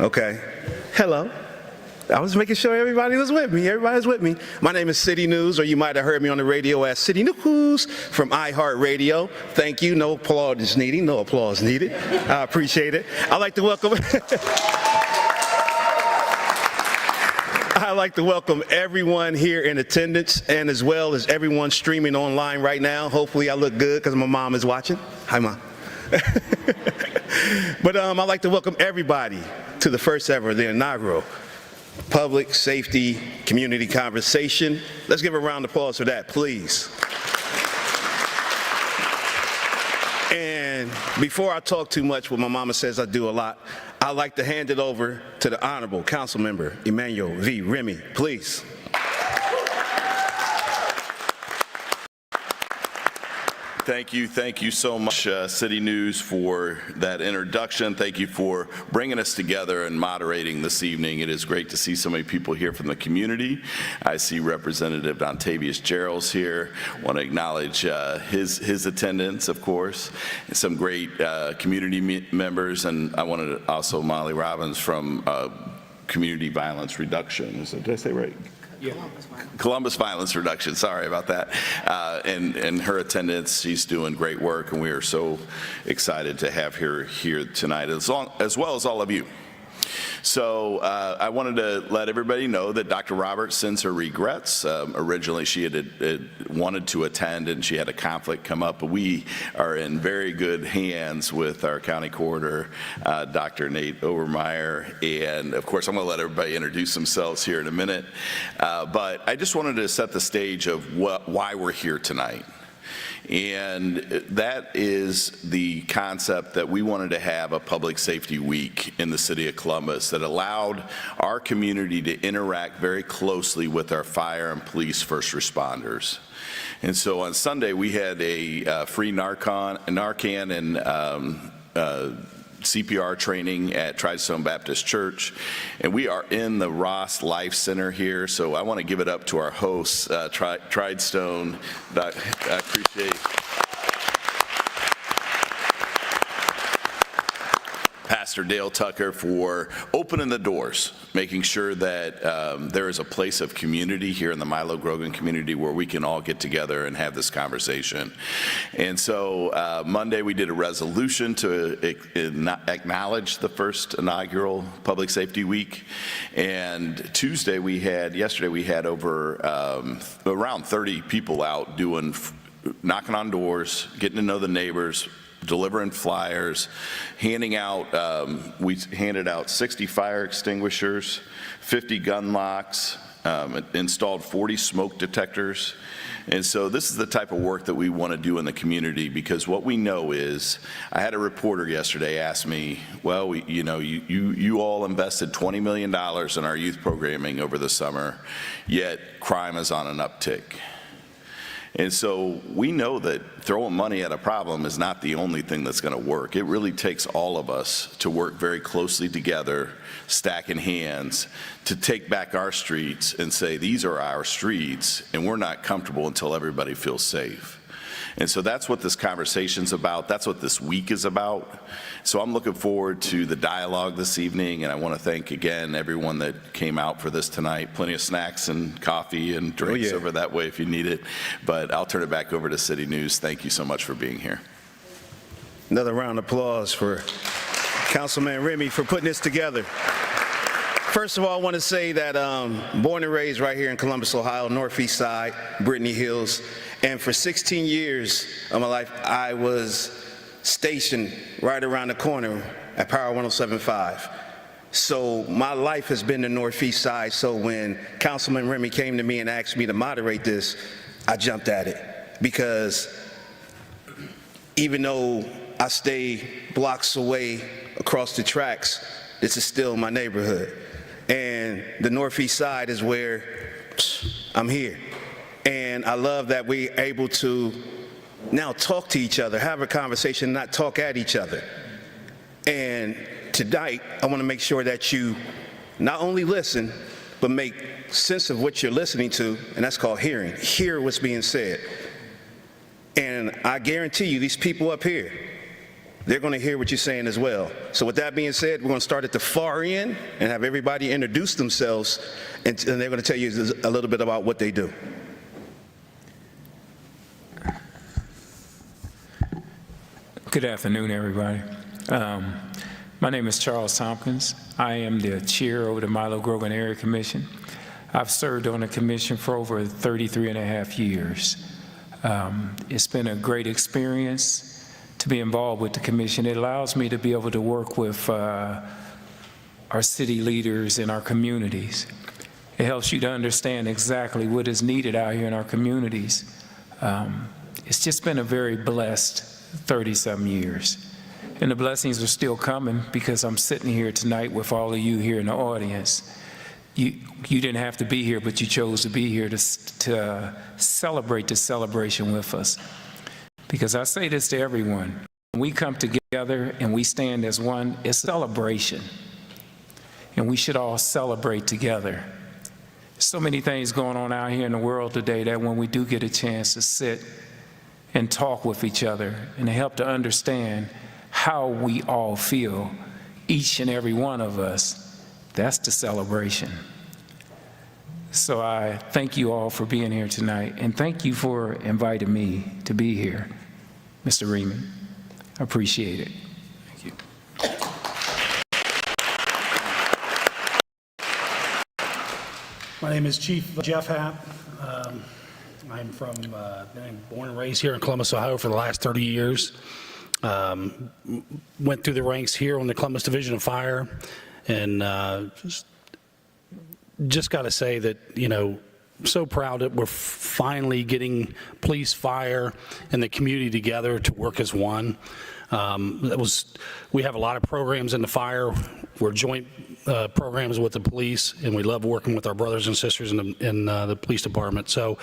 Okay. Hello. I was making sure everybody was with me. Everybody's with me. My name is City News, or you might have heard me on the radio as City News from iHeartRadio. Thank you. No applause is needed. No applause needed. I appreciate it. I'd like to welcome everyone here in attendance, and as well as everyone streaming online right now. Hopefully I look good because my mom is watching. Hi, Mom. But I'd like to welcome everybody to the first ever, the inaugural Public Safety Community Conversation. Let's give a round of applause for that, please. And before I talk too much, what my mama says I do a lot, I'd like to hand it over to the Honorable Council Member Emmanuel V. Remy, please. Thank you so much, City News, for that introduction. Thank you for bringing us together and moderating this evening. It is great to see so many people here from the community. I see Representative Dontavius Gerald's here. I want to acknowledge his attendance, of course, and some great community members, and I wanted to also Molly Robbins from Community Violence Reduction. Did I say right? Yeah. Columbus Violence Reduction, sorry about that. And her attendance, she's doing great work, and we are so excited to have her here tonight, as well as all of you. So I wanted to let everybody know that Dr. Roberts sends her regrets. Originally, she had wanted to attend, and she had a conflict come up, but we are in very good hands with our county coroner, Dr. Nate Overmeyer, and of course, I'm going to let everybody introduce themselves here in a minute, but I just wanted to set the stage of why we're here tonight. And that is the concept that we wanted to have a public safety week in the city of Columbus that allowed our community to interact very closely with our fire and police first responders. And so on Sunday, we had a free Narcan and CPR training at Tridestone Baptist Church, and we are in the Ross Life Center here, so I want to give it up to our hosts, Tridestone. I appreciate Pastor Dale Tucker for opening the doors, making sure that there is a place of community here in the Milo Grogan community where we can all get together and have this conversation. And so Monday we did a resolution to acknowledge the first inaugural Public Safety Week. And yesterday we had over around 30 people out knocking on doors, getting to know the neighbors, delivering flyers, handing out, we handed out 60 fire extinguishers, 50 gun locks, installed 40 smoke detectors. And so this is the type of work that we want to do in the community, because what we know is, I had a reporter yesterday ask me, well, you all invested $20 million in our youth programming over the summer, yet crime is on an uptick. And so we know that throwing money at a problem is not the only thing that's going to work. It really takes all of us to work very closely together, stacking hands, to take back our streets and say, these are our streets, and we're not comfortable until everybody feels safe. And so that's what this conversation's about. That's what this week is about. So I'm looking forward to the dialogue this evening, and I want to thank again everyone that came out for this tonight. Plenty of snacks and coffee and drinks over that way if you need it. But I'll turn it back over to City News. Thank you so much for being here. Another round of applause for Councilman Remy for putting this together. First of all, I want to say that born and raised right here in Columbus, Ohio, Northeast Side, Brittany Hills, and for 16 years of my life, I was stationed right around the corner at Power 107.5. So my life has been the Northeast Side, so when Councilman Remy came to me and asked me to moderate this, I jumped at it, because even though I stay blocks away across the tracks, this is still my neighborhood. And the Northeast Side is where I'm here. And I love that we're able to now talk to each other, have a conversation, not talk at each other. And tonight, I want to make sure that you not only listen, but make sense of what you're listening to, and that's called hearing. Hear what's being said. And I guarantee you, these people up here, they're going to hear what you're saying as well. So with that being said, we're going to start at the far end and have everybody introduce themselves, and they're going to tell you a little bit about what they do. Good afternoon, everybody. My name is Charles Tompkins. I am the chair of the Milo Grogan Area Commission. I've served on the commission for over 33 and a half years. It's been a great experience to be involved with the commission. It allows me to be able to work with our city leaders in our communities. It helps you to understand exactly what is needed out here in our communities. It's just been a very blessed 30-some years. And the blessings are still coming because I'm sitting here tonight with all of you here in the audience. You didn't have to be here, but you chose to be here to celebrate the celebration with us. Because I say this to everyone, when we come together and we stand as one, it's celebration. And we should all celebrate together. So many things going on out here in the world today that when we do get a chance to sit and talk with each other and help to understand how we all feel, each and every one of us, that's the celebration. So I thank you all for being here tonight, and thank you for inviting me to be here, Mr. Riemann. I appreciate it. Thank you. My name is Chief Jeff Happ. I'm born and raised here in Columbus, Ohio for the last 30 years. Went through the ranks here on the Columbus Division of Fire, and just got to say that, you know, so proud that we're finally getting police, fire, and the community together to work as one. We have a lot of programs in the fire. We're joint programs with the police, and we love working with our brothers and sisters in the police department. So,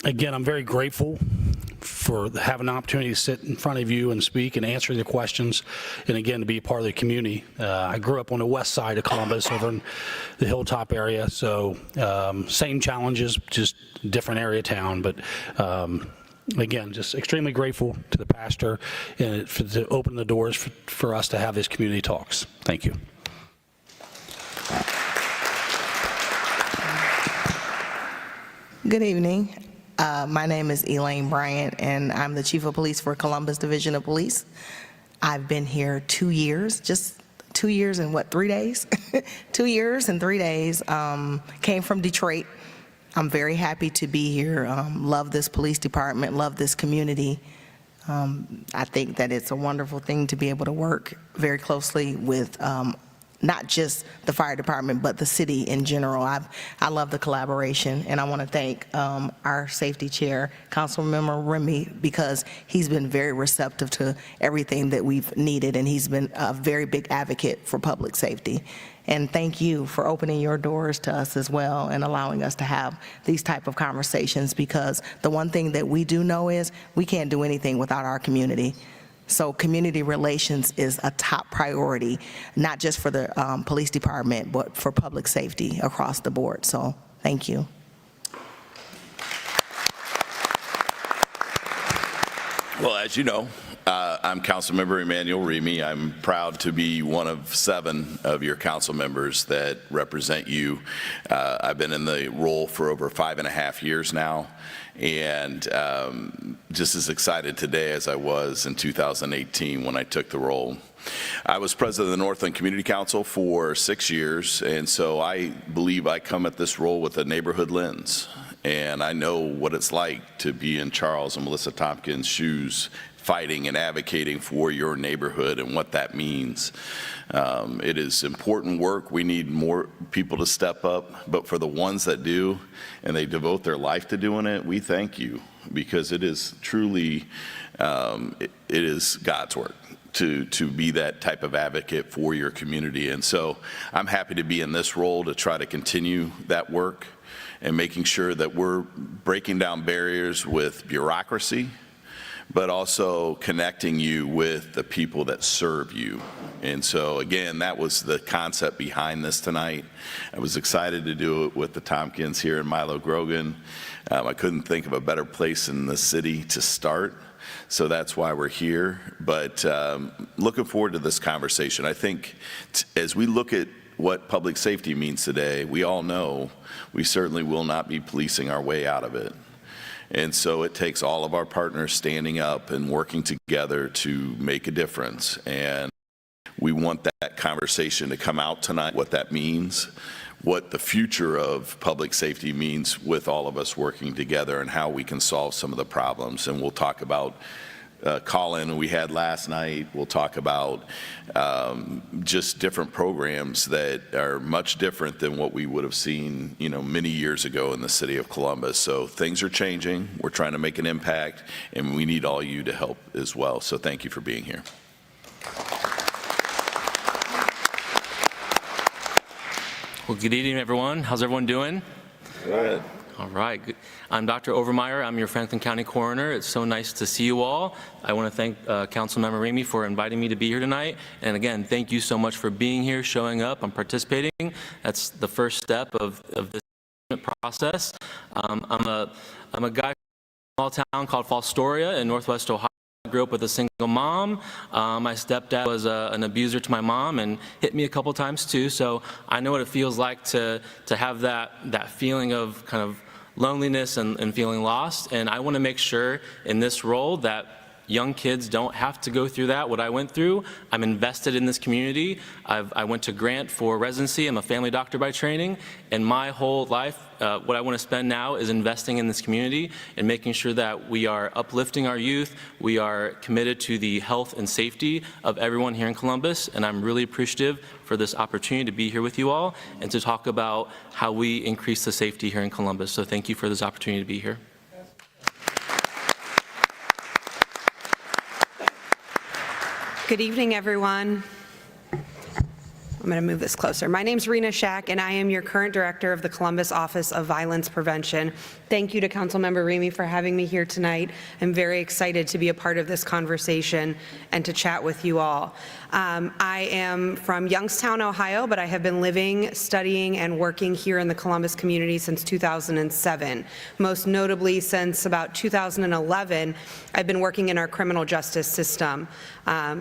again, I'm very grateful for having an opportunity to sit in front of you and speak and answer your questions, and again, to be a part of the community. I grew up on the west side of Columbus, over in the Hilltop area, so same challenges, just different area of town, but again, just extremely grateful to the pastor and to open the doors for us to have these community talks. Thank you. Good evening. My name is Elaine Bryant, and I'm the Chief of Police for Columbus Division of Police. I've been here 2 years, just 2 years and 3 days? 2 years and 3 days. Came from Detroit. I'm very happy to be here. Love this police department, love this community. I think that it's a wonderful thing to be able to work very closely with not just the fire department, but the city in general. I love the collaboration, and I want to thank our safety chair, Councilmember Remy, because he's been very receptive to everything that we've needed, and he's been a very big advocate for public safety. And thank you for opening your doors to us as well and allowing us to have these type of conversations, because the one thing that we do know is we can't do anything without our community. So community relations is a top priority, not just for the police department, but for public safety across the board. So thank you. Well, as you know, I'm Councilmember Emmanuel Remy. I'm proud to be one of 7 of your council members that represent you. I've been in the role for over 5.5 years now, and just as excited today as I was in 2018 when I took the role. I was president of the Northland Community Council for 6 years, and so I believe I come at this role with a neighborhood lens. And I know what it's like to be in Charles and Melissa Tompkins' shoes, fighting and advocating for your neighborhood and what that means. It is important work. We need more people to step up, but for the ones that do, and they devote their life to doing it, we thank you, because it is truly, it is God's work to be that type of advocate for your community. And so I'm happy to be in this role to try to continue that work and making sure that we're breaking down barriers with bureaucracy, but also connecting you with the people that serve you. And so again, that was the concept behind this tonight. I was excited to do it with the Tompkins here in Milo Grogan. I couldn't think of a better place in the city to start. So that's why we're here. But looking forward to this conversation. I think as we look at what public safety means today, we all know we certainly will not be policing our way out of it. And so it takes all of our partners standing up and working together to make a difference. And we want that conversation to come out tonight, what that means, what the future of public safety means with all of us working together, and how we can solve some of the problems. And we'll talk about call-in we had last night. We'll talk about just different programs that are much different than what we would have seen, many years ago in the city of Columbus. So things are changing. We're trying to make an impact, and we need all you to help as well. So thank you for being here. Well, good evening, everyone. How's everyone doing? Good. All right. Good. I'm Dr. Overmeyer. I'm your Franklin County Coroner. It's so nice to see you all. I want to thank Councilmember Ramey for inviting me to be here tonight. And again, thank you so much for being here, showing up, and participating. That's the first step of this process. I'm a guy from a small town called Fostoria in Northwest Ohio. I grew up with a single mom. My stepdad was an abuser to my mom and hit me a couple times too. So I know what it feels like to have that feeling of kind of loneliness and feeling lost. And I want to make sure in this role that young kids don't have to go through that, what I went through. I'm invested in this community. I went to Grant for residency. I'm a family doctor by training. And my whole life, what I want to spend now is investing in this community and making sure that we are uplifting our youth. We are committed to the health and safety of everyone here in Columbus. And I'm really appreciative for this opportunity to be here with you all and to talk about how we increase the safety here in Columbus. So thank you for this opportunity to be here. Good evening, everyone. I'm going to move this closer. My name's Rena Shack, and I am your current director of the Columbus Office of Violence Prevention. Thank you to Councilmember Ramey for having me here tonight. I'm very excited to be a part of this conversation and to chat with you all. I am from Youngstown, Ohio, but I have been living, studying, and working here in the Columbus community since 2007. Most notably, since about 2011, I've been working in our criminal justice system.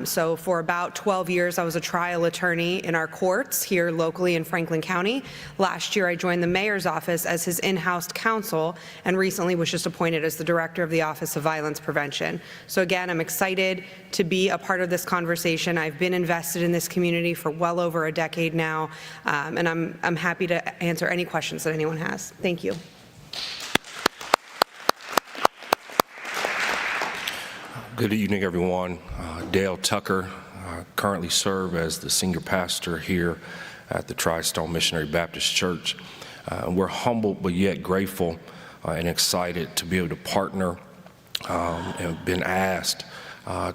So for about 12 years, I was a trial attorney in our courts here locally in Franklin County. Last year, I joined the mayor's office as his in-house counsel, and recently was just appointed as the director of the Office of Violence Prevention. So again, I'm excited to be a part of this conversation. I've been invested in this community for well over a decade now, and I'm happy to answer any questions that anyone has. Thank you. Good evening, everyone. Dale Tucker, currently serve as the senior pastor here at the Tri-Stone Missionary Baptist Church. We're humbled but yet grateful and excited to be able to partner and been asked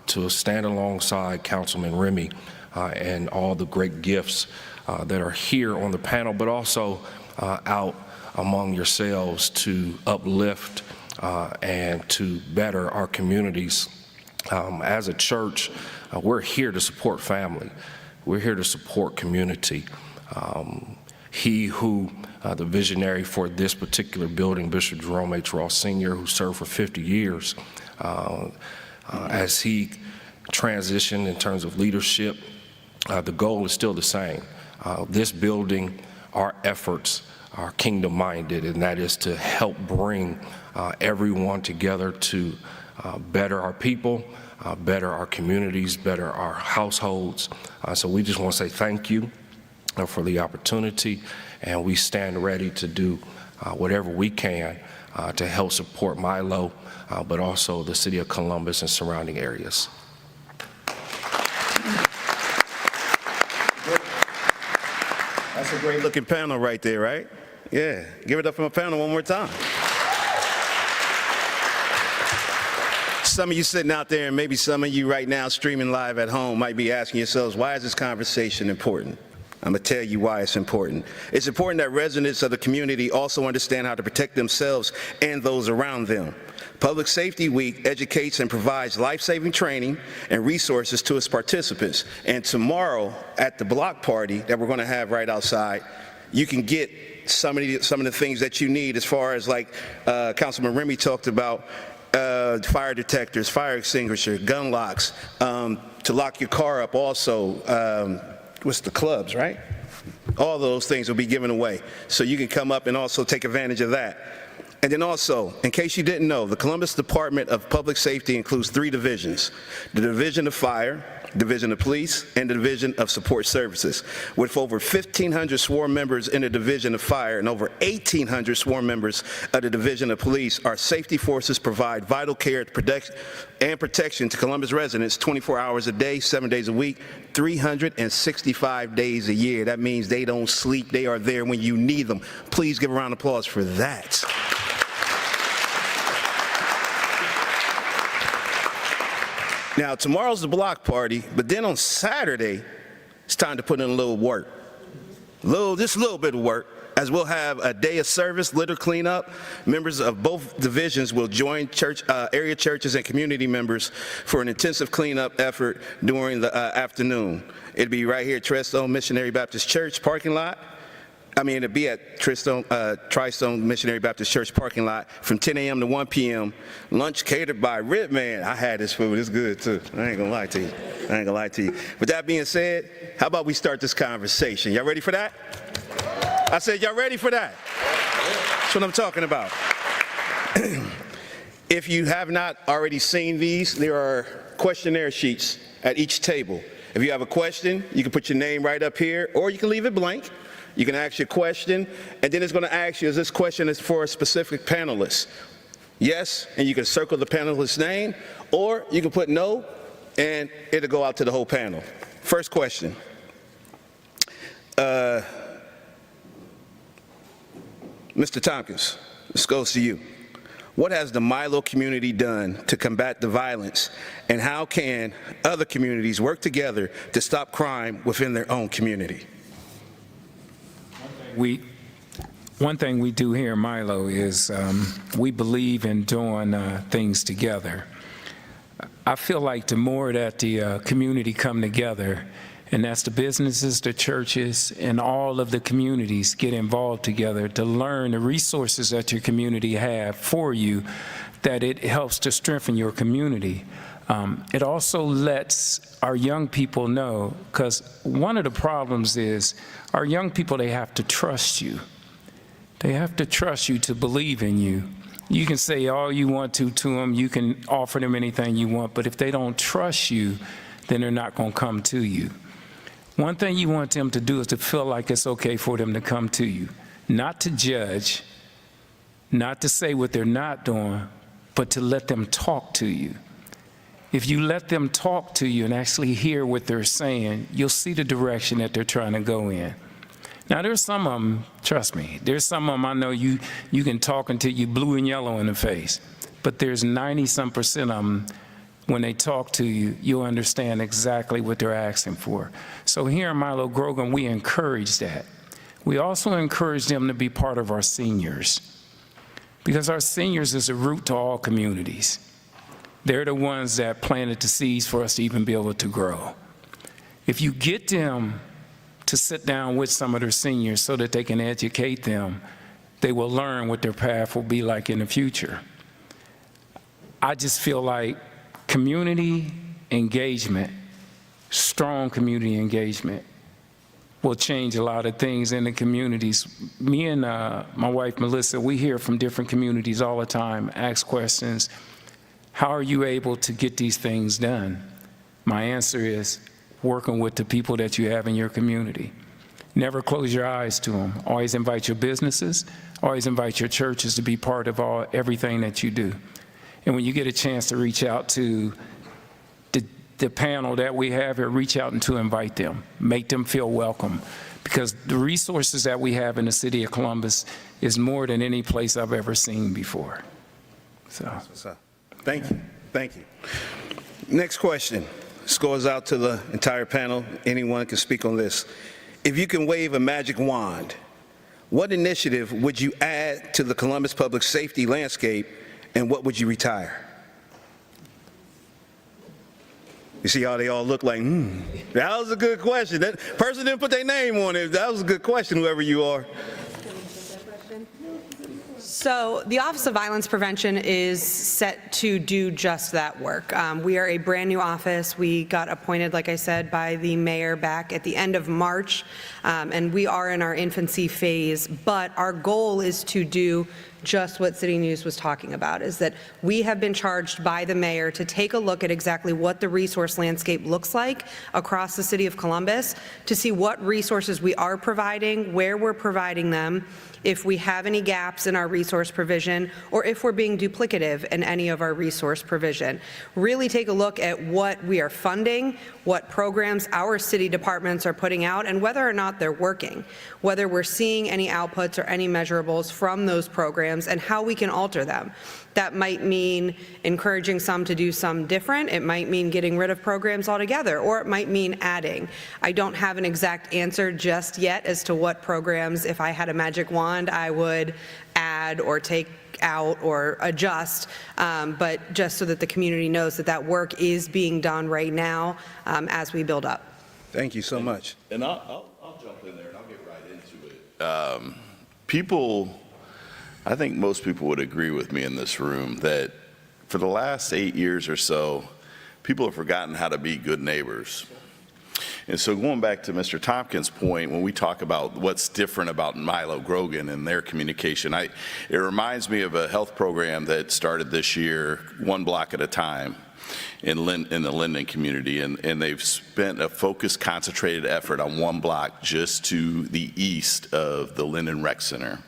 to stand alongside Councilman Ramey and all the great gifts that are here on the panel, but also out among yourselves to uplift and to better our communities. As a church, we're here to support family. We're here to support community. He who, the visionary for this particular building, Bishop Jerome H. Ross Sr., who served for 50 years, as he transitioned in terms of leadership, the goal is still the same. This building, our efforts are kingdom-minded, and that is to help bring everyone together to better our people, better our communities, better our households. So we just want to say thank you for the opportunity, and we stand ready to do whatever we can to help support Milo, but also the city of Columbus and surrounding areas. That's a great looking panel right there, right? Yeah, give it up for my panel one more time. Some of you sitting out there, and maybe some of you right now streaming live at home might be asking yourselves, why is this conversation important? I'm going to tell you why it's important. It's important that residents of the community also understand how to protect themselves and those around them. Public Safety Week educates and provides life-saving training and resources to its participants. And tomorrow at the block party that we're going to have right outside, you can get some of the things that you need as far as like Councilman Ramey talked about, fire detectors, fire extinguisher, gun locks, to lock your car up also, what's the clubs, right? All those things will be given away. So you can come up and also take advantage of that. And then also, in case you didn't know, the Columbus Department of Public Safety includes 3 divisions: the Division of Fire, Division of Police, and the Division of Support Services. With over 1,500 sworn members in the Division of Fire and over 1,800 sworn members of the Division of Police, our safety forces provide vital care and protection to Columbus residents 24 hours a day, 7 days a week, 365 days a year. That means they don't sleep. They are there when you need them. Please give a round of applause for that. Now, tomorrow's the block party, but then on Saturday, it's time to put in a little work. Just a little bit of work, as we'll have a day of service, litter cleanup. Members of both divisions will join area churches and community members for an intensive cleanup effort during the afternoon. It'll be right here at Tristone Missionary Baptist Church parking lot. It'll be at Tristone Missionary Baptist Church parking lot from 10 a.m. to 1 p.m. Lunch catered by Rip. Man, I had this food. It's good, too. I ain't gonna lie to you. With that being said, how about we start this conversation? Y'all ready for that? I said, y'all ready for that? That's what I'm talking about. If you have not already seen these, there are questionnaire sheets at each table. If you have a question, you can put your name right up here, or you can leave it blank. You can ask your question, and then it's going to ask you, is this question is for a specific panelist? Yes, and you can circle the panelist's name, or you can put no, and it'll go out to the whole panel. First question. Mr. Tompkins, this goes to you. What has the Milo community done to combat the violence, and how can other communities work together to stop crime within their own community? One thing we do here in Milo is we believe in doing things together. I feel like the more that the community come together, and that's the businesses, the churches, and all of the communities get involved together to learn the resources that your community have for you, that it helps to strengthen your community. It also lets our young people know, because one of the problems is our young people, they have to trust you. They have to trust you to believe in you. You can say all you want to them, you can offer them anything you want, but if they don't trust you, then they're not going to come to you. One thing you want them to do is to feel like it's okay for them to come to you, not to judge, not to say what they're not doing, but to let them talk to you. If you let them talk to you and actually hear what they're saying, you'll see the direction that they're trying to go in. Now, there's some of them, trust me, there's some of them I know you can talk until you blue and yellow in the face, but there's 90-some% of them, when they talk to you, you'll understand exactly what they're asking for. So here in Milo Grogan, we encourage that. We also encourage them to be part of our seniors, because our seniors is a root to all communities. They're the ones that planted the seeds for us to even be able to grow. If you get them to sit down with some of their seniors so that they can educate them, they will learn what their path will be like in the future. I just feel like community engagement, strong community engagement, will change a lot of things in the communities. Me and my wife, Melissa, we hear from different communities all the time, ask questions. How are you able to get these things done? My answer is working with the people that you have in your community. Never close your eyes to them. Always invite your businesses, always invite your churches to be part of everything that you do. And when you get a chance to reach out to the panel that we have here, reach out and to invite them, make them feel welcome. Because the resources that we have in the city of Columbus is more than any place I've ever seen before. So. That's what's up. Thank you. Thank you. Next question. This goes out to the entire panel. Anyone can speak on this. If you can wave a magic wand, what initiative would you add to the Columbus public safety landscape, and what would you retire? You see how they all look like, that was a good question. That person didn't put their name on it. That was a good question, whoever you are. So the Office of Violence Prevention is set to do just that work. We are a brand-new office. We got appointed, like I said, by the mayor back at the end of March, and we are in our infancy phase, but our goal is to do just what City News was talking about, is that we have been charged by the mayor to take a look at exactly what the resource landscape looks like across the city of Columbus, to see what resources we are providing, where we're providing them, if we have any gaps in our resource provision, or if we're being duplicative in any of our resource provision. Really take a look at what we are funding, what programs our city departments are putting out, and whether or not they're working, whether we're seeing any outputs or any measurables from those programs, and how we can alter them. That might mean encouraging some to do some different. It might mean getting rid of programs altogether, or it might mean adding. I don't have an exact answer just yet as to what programs, if I had a magic wand, I would add or take out or adjust, but just so that the community knows that that work is being done right now as we build up. Thank you so much. And I'll jump in there and I'll get right into it. People, I think most people would agree with me in this room that for the last 8 years or so, people have forgotten how to be good neighbors. And so going back to Mr. Tompkins' point, when we talk about what's different about Milo Grogan and their communication, it reminds me of a health program that started this year, one block at a time, in the Linden community, and they've spent a focused, concentrated effort on one block just to the east of the Linden Rec Center.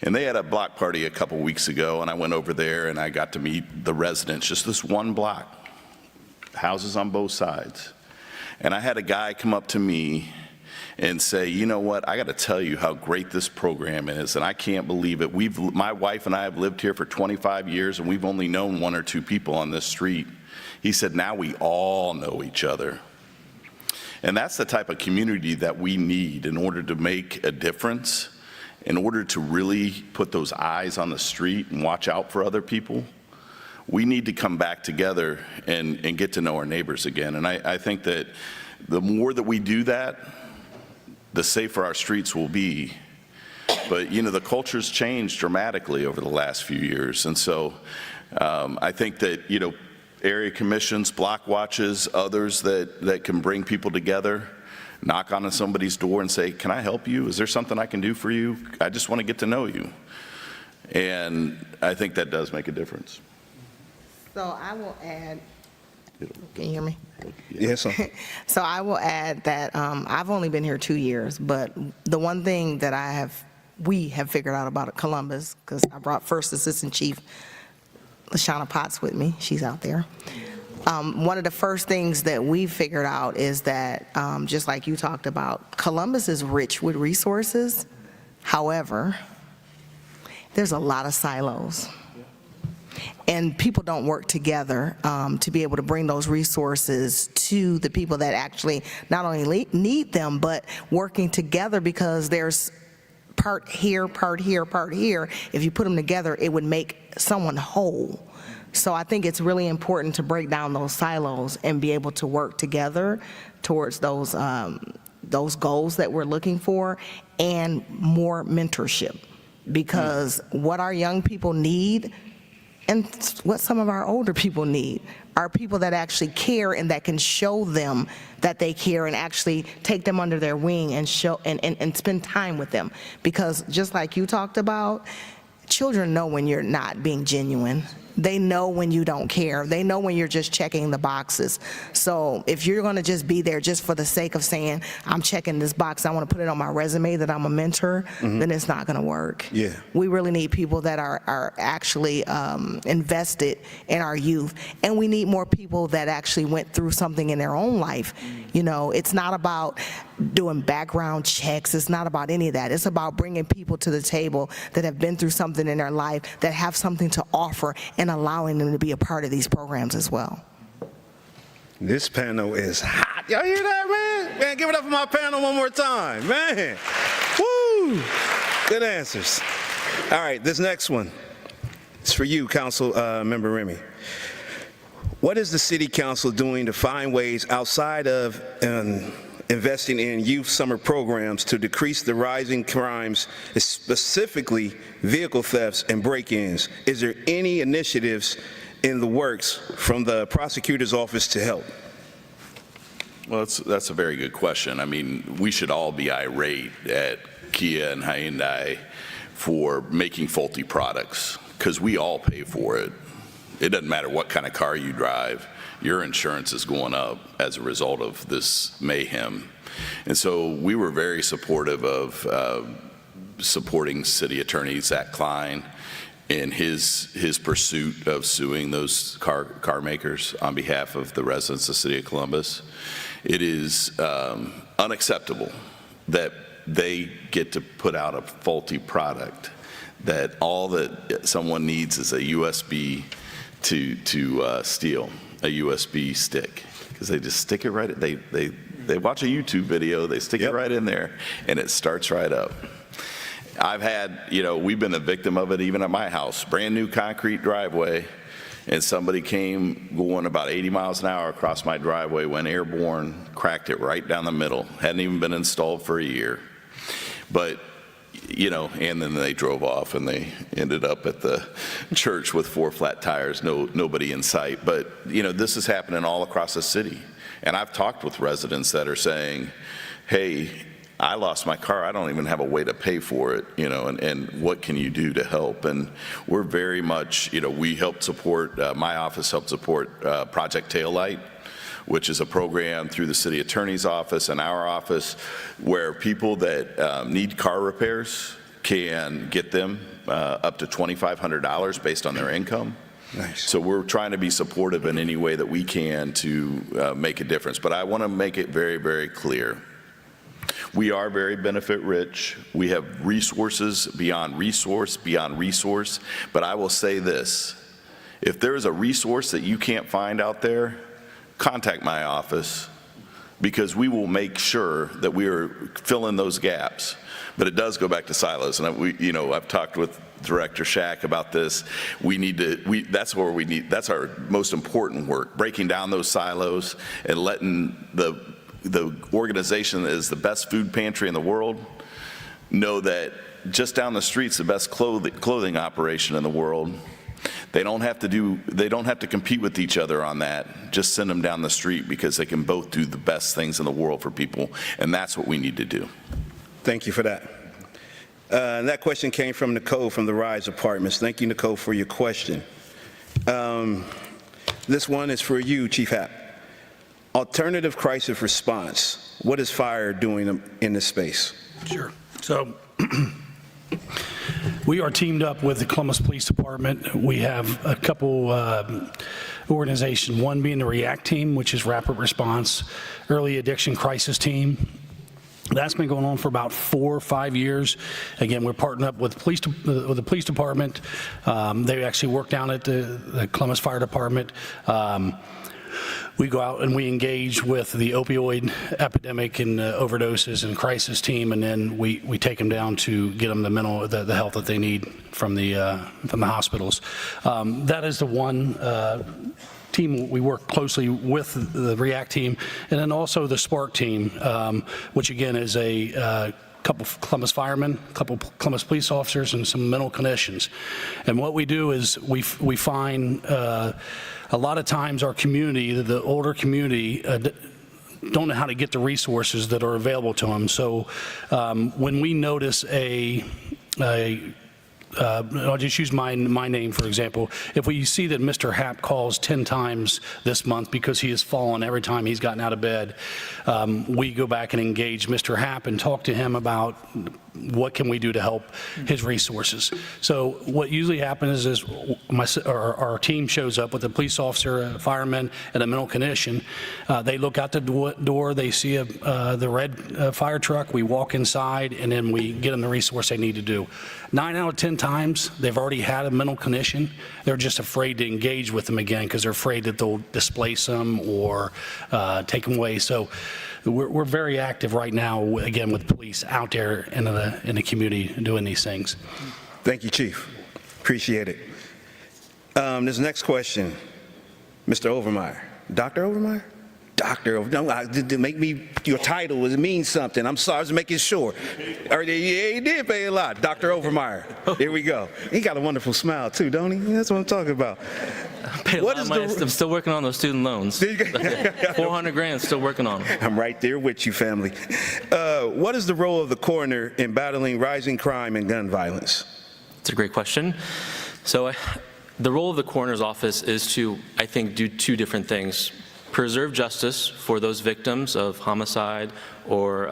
And they had a block party a couple weeks ago, and I went over there and I got to meet the residents, just this one block, houses on both sides. And I had a guy come up to me and say, you know what, I got to tell you how great this program is, and I can't believe it. My wife and I have lived here for 25 years, and we've only known 1 or 2 people on this street. He said, now we all know each other. And that's the type of community that we need in order to make a difference, in order to really put those eyes on the street and watch out for other people. We need to come back together and get to know our neighbors again. And I think that the more that we do that, the safer our streets will be. But, you know, the culture's changed dramatically over the last few years. And so I think that, you know, area commissions, block watches, others that can bring people together, knock on somebody's door and say, can I help you? Is there something I can do for you? I just want to get to know you. And I think that does make a difference. So I will add, can you hear me? Yes, sir. So I will add that I've only been here 2 years, but the one thing that we have figured out about Columbus, because I brought First Assistant Chief LaShawna Potts with me, she's out there. One of the first things that we figured out is that, just like you talked about, Columbus is rich with resources. However, there's a lot of silos. And people don't work together to be able to bring those resources to the people that actually not only need them, but working together, because there's part here, part here, part here. If you put them together, it would make someone whole. So I think it's really important to break down those silos and be able to work together towards those goals that we're looking for, and more mentorship. Because what our young people need, and what some of our older people need, are people that actually care and that can show them that they care, and actually take them under their wing and show and spend time with them. Because just like you talked about, children know when you're not being genuine. They know when you don't care. They know when you're just checking the boxes. So if you're going to just be there just for the sake of saying, I'm checking this box, I want to put it on my resume that I'm a mentor, then it's not going to work. Yeah. We really need people that are actually invested in our youth. And we need more people that actually went through something in their own life. You know, it's not about doing background checks. It's not about any of that. It's about bringing people to the table that have been through something in their life, that have something to offer, and allowing them to be a part of these programs as well. This panel is hot. Y'all hear that, man? Man, give it up for my panel one more time, man. Woo! Good answers. All right, this next one is for you, Council Member Remy. What is the City Council doing to find ways outside of investing in youth summer programs to decrease the rising crimes, specifically vehicle thefts and break-ins. Is there any initiatives in the works from the prosecutor's office to help? Well, that's a very good question. I mean, we should all be irate at Kia and Hyundai for making faulty products, because we all pay for it. It doesn't matter what kind of car you drive, your insurance is going up as a result of this mayhem. And so we were very supportive of supporting City Attorney Zach Klein in his pursuit of suing those car makers on behalf of the residents of the City of Columbus. It is unacceptable that they get to put out a faulty product, that all that someone needs is a USB to steal, a USB stick, because they just stick it right, they watch a YouTube video, they stick it right in there, and it starts right up. I've had, we've been a victim of it even at my house, brand new concrete driveway, and somebody came going about 80 miles an hour across my driveway, went airborne, cracked it right down the middle, hadn't even been installed for a year. But, and then they drove off and they ended up at the church with 4 flat tires, nobody in sight. But, this is happening all across the city. And I've talked with residents that are saying, hey, I lost my car, I don't even have a way to pay for it, and what can you do to help? And we're very much, we help support, my office helped support Project Taillight, which is a program through the City Attorney's Office and our office where people that need car repairs can get them up to $2,500 based on their income. Nice. So we're trying to be supportive in any way that we can to make a difference. But I want to make it very, very clear. We are very benefit rich. We have resources beyond resource, But I will say this, if there's a resource that you can't find out there, contact my office, because we will make sure that we are filling those gaps. But it does go back to silos, and I've talked with Director Shack about this. That's our most important work, breaking down those silos and letting the organization that is the best food pantry in the world know that just down the street's the best clothing operation in the world. They don't have to compete with each other on that. Just send them down the street, because they can both do the best things in the world for people, and that's what we need to do. Thank you for that. And that question came from Nicole from the Rise Apartments. Thank you, Nicole, for your question. This one is for you, Chief Happ. Alternative crisis response. What is fire doing in this space? Sure. So we are teamed up with the Columbus Police Department. We have a couple organizations, one being the REACT team, which is Rapid Response Early Addiction Crisis Team. That's been going on for about 4 or 5 years. Again, we're partnering up with the police department. They actually work down at the Columbus Fire Department. We go out and we engage with the opioid epidemic and overdoses and crisis team, and then we take them down to get them the help that they need from the hospitals. That is the one team we work closely with, the REACT team, and then also the SPARK team, which again is a couple Columbus firemen, a couple Columbus police officers, and some mental clinicians. And what we do is we find a lot of times our community, the older community, don't know how to get the resources that are available to them. So when we notice I'll just use my name, for example. If we see that Mr. Happ calls 10 times this month because he has fallen every time he's gotten out of bed, we go back and engage Mr. Happ and talk to him about what can we do to help his resources. So what usually happens is our team shows up with a police officer, a fireman, and a mental clinician. They look out the door, they see the red fire truck, we walk inside, and then we get them the resource they need to do. 9 out of 10 times, they've already had a mental clinician. They're just afraid to engage with them again because they're afraid that they'll displace them or take them away. So we're very active right now, again, with police out there in the community doing these things. Thank you, Chief. Appreciate it. This next question, Mr. Overmeyer. Dr. Overmeyer? Doctor, no, to make me, your title, it means something. I'm sorry, I was making sure. Yeah, he did pay a lot. Dr. Overmeyer. Here we go. He got a wonderful smile too, don't he? That's what I'm talking about. I'm still working on those student loans. 400 grand, still working on them. I'm right there with you, family. What is the role of the coroner in battling rising crime and gun violence? It's a great question. So the role of the coroner's office is to, I think, do two different things. Preserve justice for those victims of homicide or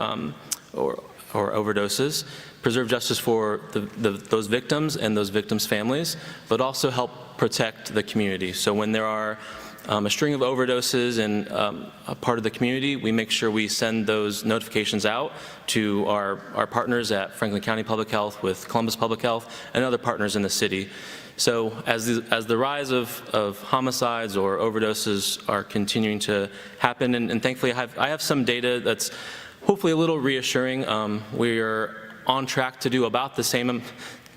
overdoses, preserve justice for those victims and those victims' families, but also help protect the community. So when there are a string of overdoses in a part of the community, we make sure we send those notifications out to our partners at Franklin County Public Health, with Columbus Public Health, and other partners in the city. So as the rise of homicides or overdoses are continuing to happen, and thankfully I have some data that's hopefully a little reassuring. We are on track to do about the same,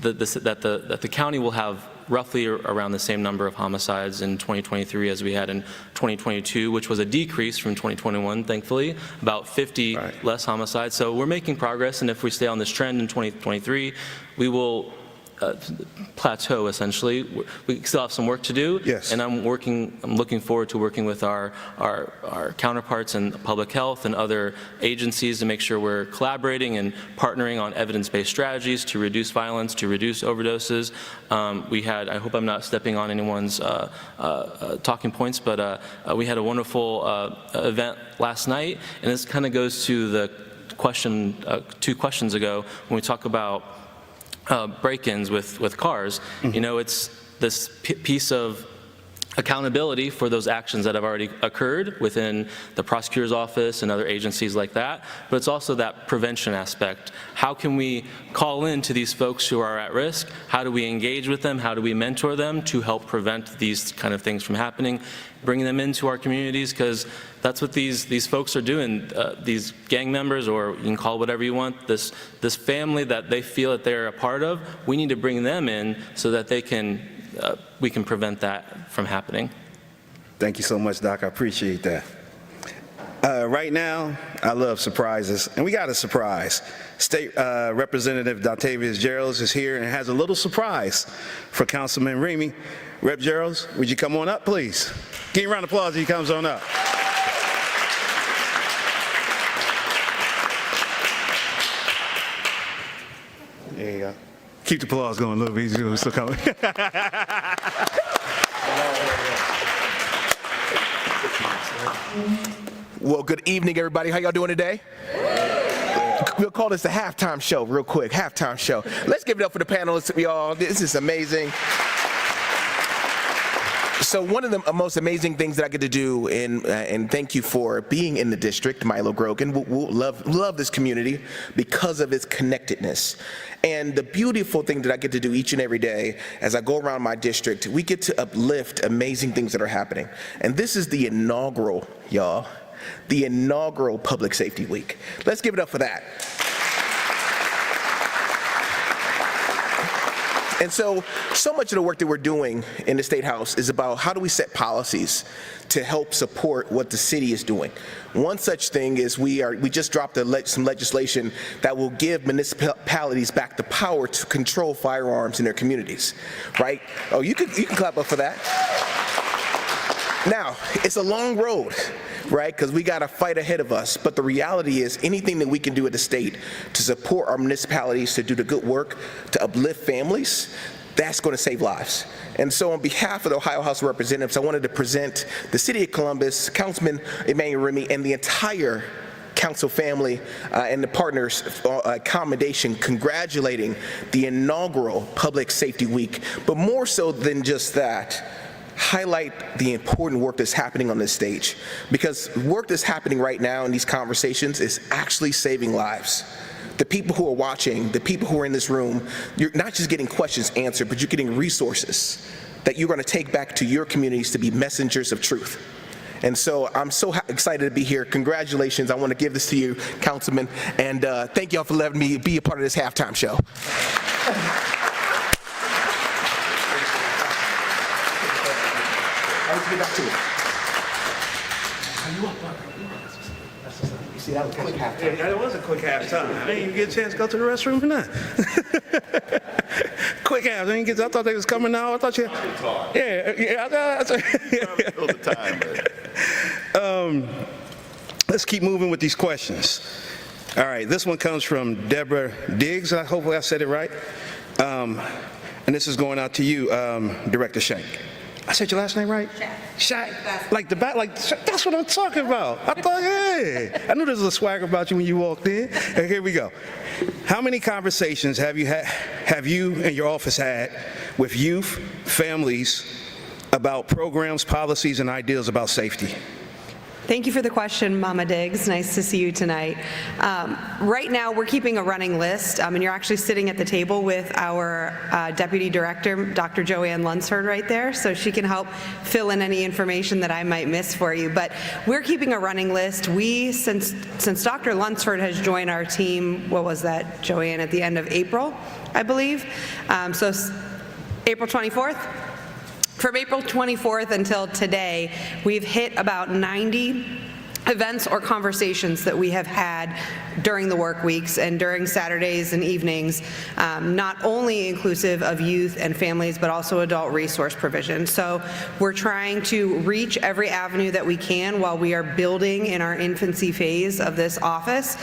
that the county will have roughly around the same number of homicides in 2023 as we had in 2022, which was a decrease from 2021, thankfully, about 50 less homicides. So we're making progress, and if we stay on this trend in 2023, we will plateau, essentially. We still have some work to do. Yes. And I'm looking forward to working with our counterparts in public health and other agencies to make sure we're collaborating and partnering on evidence-based strategies to reduce violence, to reduce overdoses. I hope I'm not stepping on anyone's talking points, but we had a wonderful event last night, and this kind of goes to the question, 2 questions ago, when we talk about break-ins with cars. You know, it's this piece of accountability for those actions that have already occurred within the prosecutor's office and other agencies like that, but it's also that prevention aspect. How can we call in to these folks who are at risk? How do we engage with them? How do we mentor them to help prevent these kind of things from happening? Bring them into our communities, because that's what these folks are doing. These gang members, or you can call it whatever you want, this family that they feel that they're a part of, we need to bring them in so that we can prevent that from happening. Thank you so much, Doc. I appreciate that. Right now, I love surprises, and we got a surprise. State Representative Dontavius Geralds is here and has a little surprise for Councilman Remy. Rep. Geralds, would you come on up, please? Give him a round of applause as he comes on up. There you go. Keep the applause going a little bit. He's still coming. Well, good evening, everybody. How y'all doing today? We'll call this the halftime show real quick. Halftime show. Let's give it up for the panelists, y'all. This is amazing. So one of the most amazing things that I get to do, and thank you for being in the district, Milo Grogan. We'll love this community because of its connectedness. And the beautiful thing that I get to do each and every day as I go around my district, we get to uplift amazing things that are happening. And this is the inaugural, y'all, the inaugural Public Safety Week. Let's give it up for that. And so much of the work that we're doing in the State House is about how do we set policies to help support what the city is doing. One such thing is we just dropped some legislation that will give municipalities back the power to control firearms in their communities, right? Oh, you can clap up for that. Now, it's a long road, right? Because we got a fight ahead of us. But the reality is anything that we can do at the state to support our municipalities to do the good work, to uplift families, that's going to save lives. And so on behalf of the Ohio House of Representatives, I wanted to present the City of Columbus, Councilman Emmanuel Remy, and the entire council family and the partners commendation, congratulating the inaugural Public Safety Week. But more so than just that, highlight the important work that's happening on this stage, because work that's happening right now in these conversations is actually saving lives. The people who are watching, the people who are in this room, you're not just getting questions answered, but you're getting resources that you're going to take back to your communities to be messengers of truth. And so I'm so excited to be here. Congratulations. I want to give this to you, Councilman, and thank y'all for letting me be a part of this halftime show. Let's get back to it. See, that was quick halftime. Yeah, it was a quick halftime. I didn't even get a chance to go to the restroom for nothing. Quick half. I thought they was coming now. I thought you. Yeah. All the time. Let's keep moving with these questions. All right, this one comes from Deborah Diggs. Hopefully I said it right. And this is going out to you, Director Shank. I said your last name right? Shaq. Like the back, like that's what I'm talking about. I thought, hey, I knew there was a swagger about you when you walked in. And here we go. How many conversations have you and your office had with youth, families about programs, policies, and ideas about safety? Thank you for the question, Mama Diggs. Nice to see you tonight. Right now, we're keeping a running list, and you're actually sitting at the table with our Deputy Director, Dr. Joanne Lunsford, right there, so she can help fill in any information that I might miss for you. But we're keeping a running list. Since Dr. Lunsford has joined our team, what was that, Joanne, at the end of April, I believe? So April 24th? From April 24th until today, we've hit about 90 events or conversations that we have had during the work weeks and during Saturdays and evenings, not only inclusive of youth and families, but also adult resource provision. So we're trying to reach every avenue that we can while we are building in our infancy phase of this office.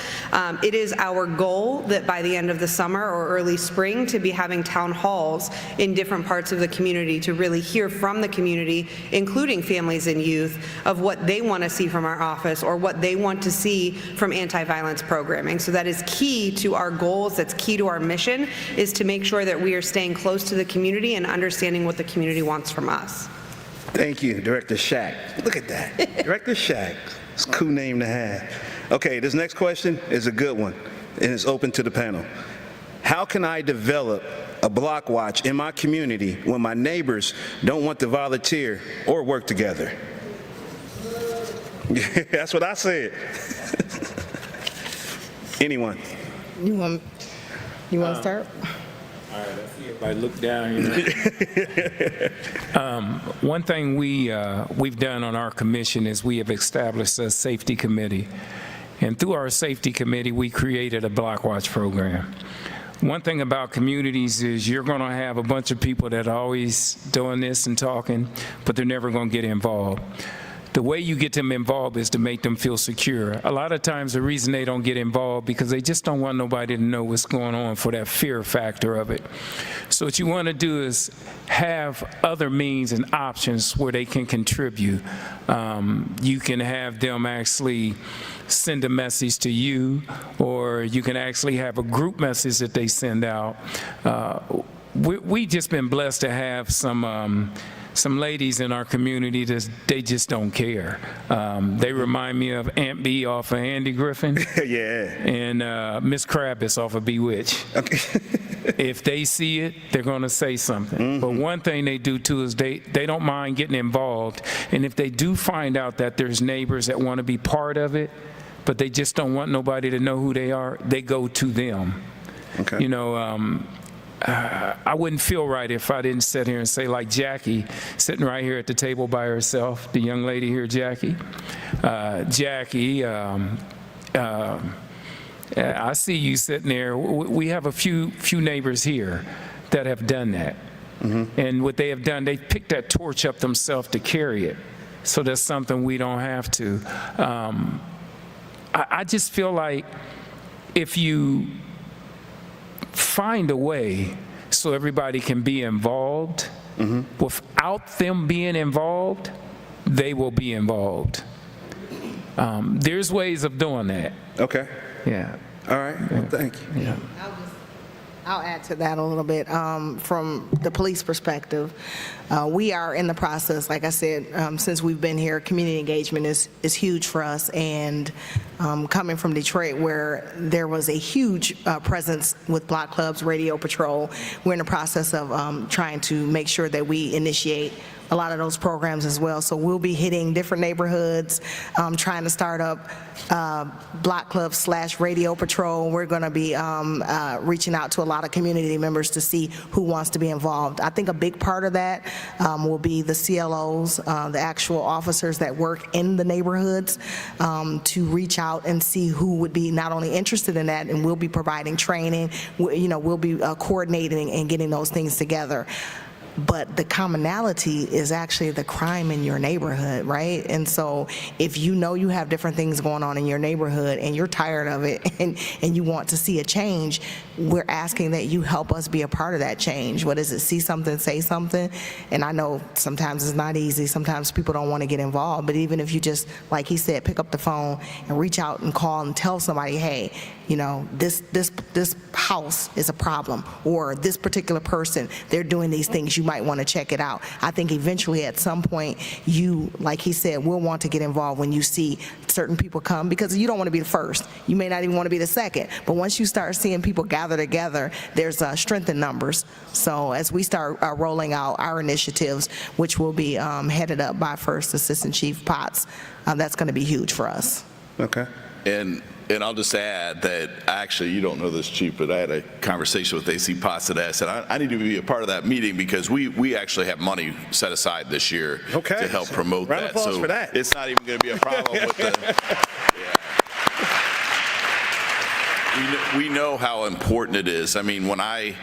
It is our goal that by the end of the summer or early spring to be having town halls in different parts of the community to really hear from the community, including families and youth, of what they want to see from our office or what they want to see from anti-violence programming. So that is key to our goals, that's key to our mission, is to make sure that we are staying close to the community and understanding what the community wants from us. Thank you, Director Shack. Look at that, Director Shack. It's a cool name to have. Okay, this next question is a good one, and it's open to the panel. How can I develop a block watch in my community when my neighbors don't want to volunteer or work together? Yeah, that's what I said. Anyone? You want to start? All right, let's see if I look down here. One thing we've done on our commission is we have established a safety committee. And through our safety committee, we created a block watch program. One thing about communities is you're going to have a bunch of people that are always doing this and talking, but they're never going to get involved. The way you get them involved is to make them feel secure. A lot of times the reason they don't get involved because they just don't want nobody to know what's going on for that fear factor of it. So what you want to do is have other means and options where they can contribute. You can have them actually send a message to you, or you can actually have a group message that they send out. We just been blessed to have some ladies in our community that they just don't care. They remind me of Aunt B off of Andy Griffin. Yeah. And Miss Krabbis off of Bewitched. Okay. If they see it, they're going to say something. Mm-hmm. But one thing they do too is they don't mind getting involved. And if they do find out that there's neighbors that want to be part of it, but they just don't want nobody to know who they are, they go to them. Okay. You know, I wouldn't feel right if I didn't sit here and say, like Jackie, sitting right here at the table by herself, the young lady here, Jackie. Jackie, I see you sitting there. We have a few neighbors here that have done that. Mm-hmm. And what they have done, they picked that torch up themselves to carry it. So that's something we don't have to. I just feel like if you find a way so everybody can be involved, mm-hmm. without them being involved, they will be involved. There's ways of doing that. Okay. Yeah. All right. Well, thank you. Yeah. I'll add to that a little bit. From the police perspective, we are in the process, like I said, since we've been here, community engagement is huge for us. And coming from Detroit, where there was a huge presence with block clubs, radio patrol, we're in the process of trying to make sure that we initiate a lot of those programs as well. So we'll be hitting different neighborhoods, trying to start up block clubs / radio patrol. We're going to be reaching out to a lot of community members to see who wants to be involved. I think a big part of that will be the CLOs, the actual officers that work in the neighborhoods, to reach out and see who would be not only interested in that, and we'll be providing training, we'll be coordinating and getting those things together. But the commonality is actually the crime in your neighborhood, right? And so if you know you have different things going on in your neighborhood and you're tired of it and you want to see a change, we're asking that you help us be a part of that change. What is it? See something, say something. And I know sometimes it's not easy. Sometimes people don't want to get involved. But even if you just, like he said, pick up the phone and reach out and call and tell somebody, hey, this house is a problem, or this particular person, they're doing these things, you might want to check it out. I think eventually at some point you, like he said, will want to get involved when you see certain people come, because you don't want to be the first. You may not even want to be the second. But once you start seeing people gather together, there's strength in numbers. So as we start rolling out our initiatives, which will be headed up by First Assistant Chief Potts, that's going to be huge for us. Okay. And I'll just add that, actually, you don't know this, Chief, but I had a conversation with AC Potts today. I said, I need to be a part of that meeting because we actually have money set aside this year to help promote Round that. of applause So for that. it's not even going to be a problem with the... We know how important it is. I mean, when my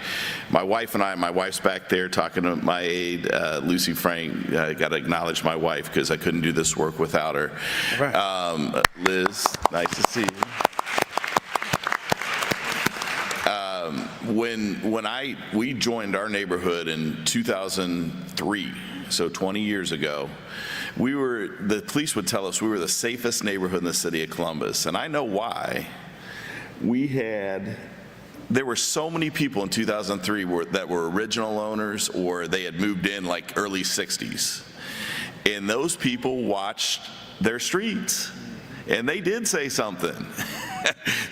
wife's back there talking to my aide, Lucy Frank, I got to acknowledge my wife because I couldn't do this work without her. Right. Liz, nice to see you. When we joined our neighborhood in 2003, so 20 years ago, the police would tell us we were the safest neighborhood in the city of Columbus, and I know why. There were so many people in 2003 that were original owners, or they had moved in like early 60s. And those people watched their streets. And they did say something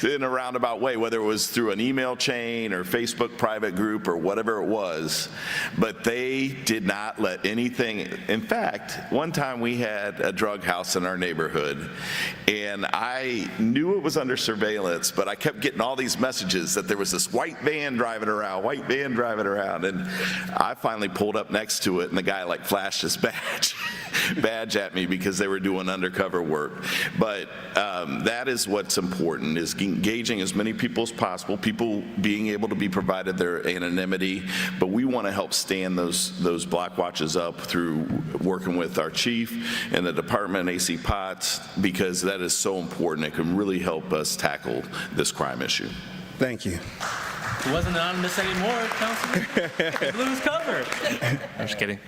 in a roundabout way, whether it was through an email chain or Facebook private group or whatever it was. But they did not let anything. In fact, one time we had a drug house in our neighborhood, and I knew it was under surveillance, but I kept getting all these messages that there was this white van driving around. And I finally pulled up next to it, and the guy like flashed his badge at me because they were doing undercover work. But that is what's important, is engaging as many people as possible, people being able to be provided their anonymity. But we want to help stand those block watches up through working with our chief and the department, AC Potts, because that is so important. It can really help us tackle this crime issue. Thank you. He wasn't anonymous anymore, Councilman. He blew his cover. I'm just kidding.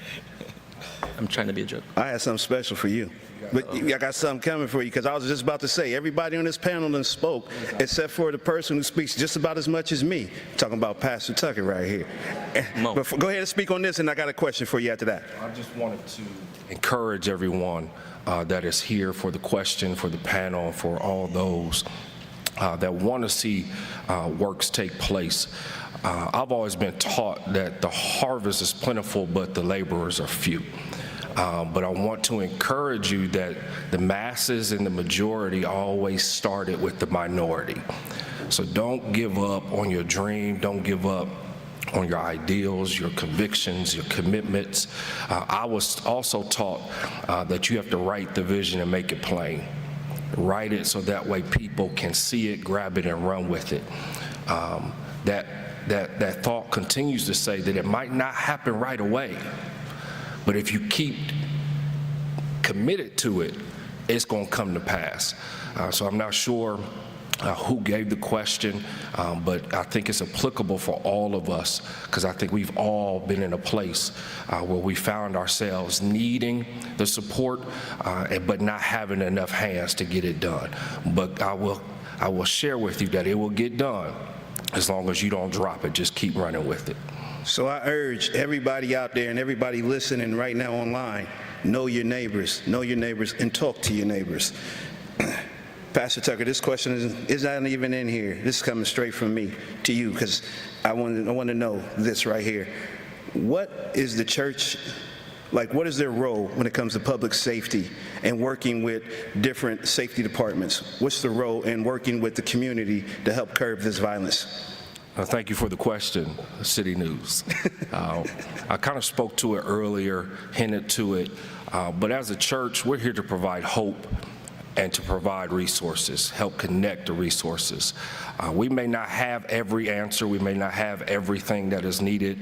I'm trying to be a joke. I had something special for you. But I got something coming for you, because I was just about to say, everybody on this panel done spoke, except for the person who speaks just about as much as me. Talking about Pastor Tucker right here. But go ahead and speak on this, and I got a question for you after that. I just wanted to encourage everyone that is here for the question, for the panel, for all those that want to see works take place. I've always been taught that the harvest is plentiful, but the laborers are few. But I want to encourage you that the masses and the majority always started with the minority. So don't give up on your dream. Don't give up on your ideals, your convictions, your commitments. I was also taught that you have to write the vision and make it plain. Write it so that way people can see it, grab it, and run with it. That thought continues to say that it might not happen right away, but if you keep committed to it, it's going to come to pass. So I'm not sure who gave the question, but I think it's applicable for all of us, because I think we've all been in a place where we found ourselves needing the support, but not having enough hands to get it done. But I will share with you that it will get done as long as you don't drop it. Just keep running with it. So I urge everybody out there and everybody listening right now online, know your neighbors, and talk to your neighbors. Pastor Tucker, this question is not even in here. This is coming straight from me to you, because I want to know this right here. What is the church Like, what is their role when it comes to public safety and working with different safety departments? What's the role in working with the community to help curb this violence? Thank you for the question, City News. I kind of spoke to it earlier, hinted to it, but as a church, we're here to provide hope and to provide resources, help connect the resources. We may not have every answer, we may not have everything that is needed,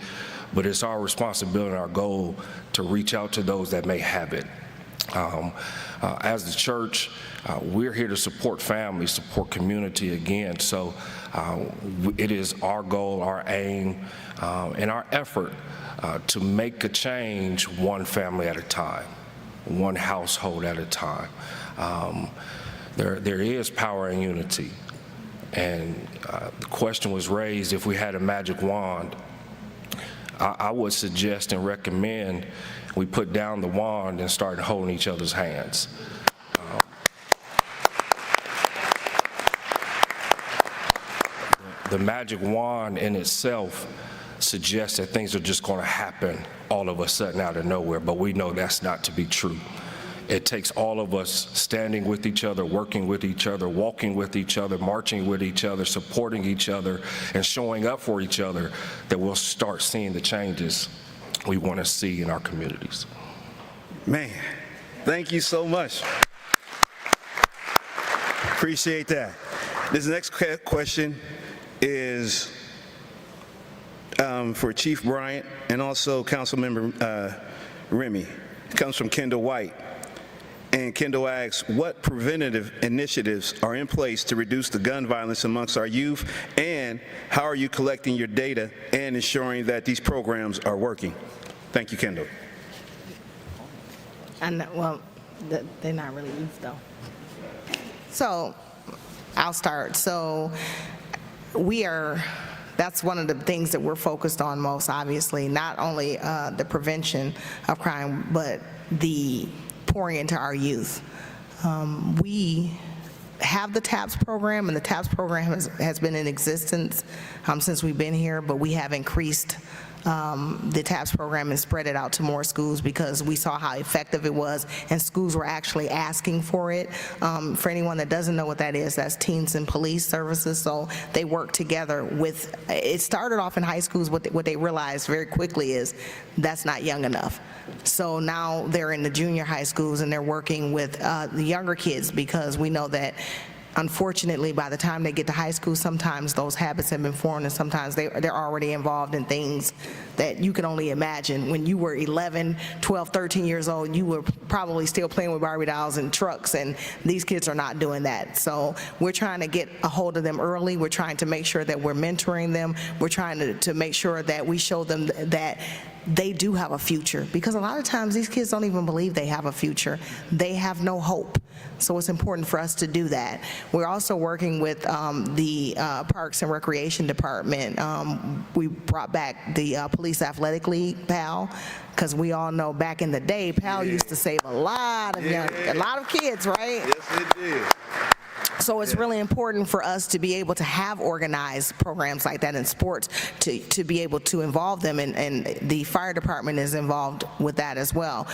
but it's our responsibility and our goal to reach out to those that may have it. As the church, we're here to support families, support community again. So it is our goal, our aim, and our effort to make a change one family at a time, one household at a time. There is power in unity. And the question was raised, if we had a magic wand, I would suggest and recommend we put down the wand and start holding each other's hands. The magic wand in itself suggests that things are just going to happen all of a sudden out of nowhere, but we know that's not to be true. It takes all of us standing with each other, working with each other, walking with each other, marching with each other, supporting each other, and showing up for each other that we'll start seeing the changes we want to see in our communities. Man, thank you so much. Appreciate that. This next question is for Chief Bryant and also Councilmember Remy. It comes from Kendall White. And Kendall asks, what preventative initiatives are in place to reduce the gun violence amongst our youth, and how are you collecting your data and ensuring that these programs are working? Thank you, Kendall. And well, they're not really youth though. So I'll start. So that's one of the things that we're focused on most, obviously, not only the prevention of crime, but the pouring into our youth. We have the TAPS program, and the TAPS program has been in existence since we've been here, but we have increased the TAPS program and spread it out to more schools because we saw how effective it was, and schools were actually asking for it. For anyone that doesn't know what that is, that's Teens and Police Services. So they work together with, it started off in high schools. What they realized very quickly is that's not young enough. So now they're in the junior high schools and they're working with the younger kids, because we know that unfortunately, by the time they get to high school, sometimes those habits have been formed, and sometimes they're already involved in things that you can only imagine. When you were 11, 12, 13 years old, you were probably still playing with Barbie dolls and trucks, and these kids are not doing that. So we're trying to get a hold of them early. We're trying to make sure that we're mentoring them. We're trying to make sure that we show them that they do have a future, because a lot of times these kids don't even believe they have a future. They have no hope. So it's important for us to do that. We're also working with the Parks and Recreation Department. We brought back the Police Athletic League, PAL, because we all know back in the day, PAL used to save a lot of kids, right? Yes, it did. So it's really important for us to be able to have organized programs like that in sports, to be able to involve them, and the fire department is involved with that as well.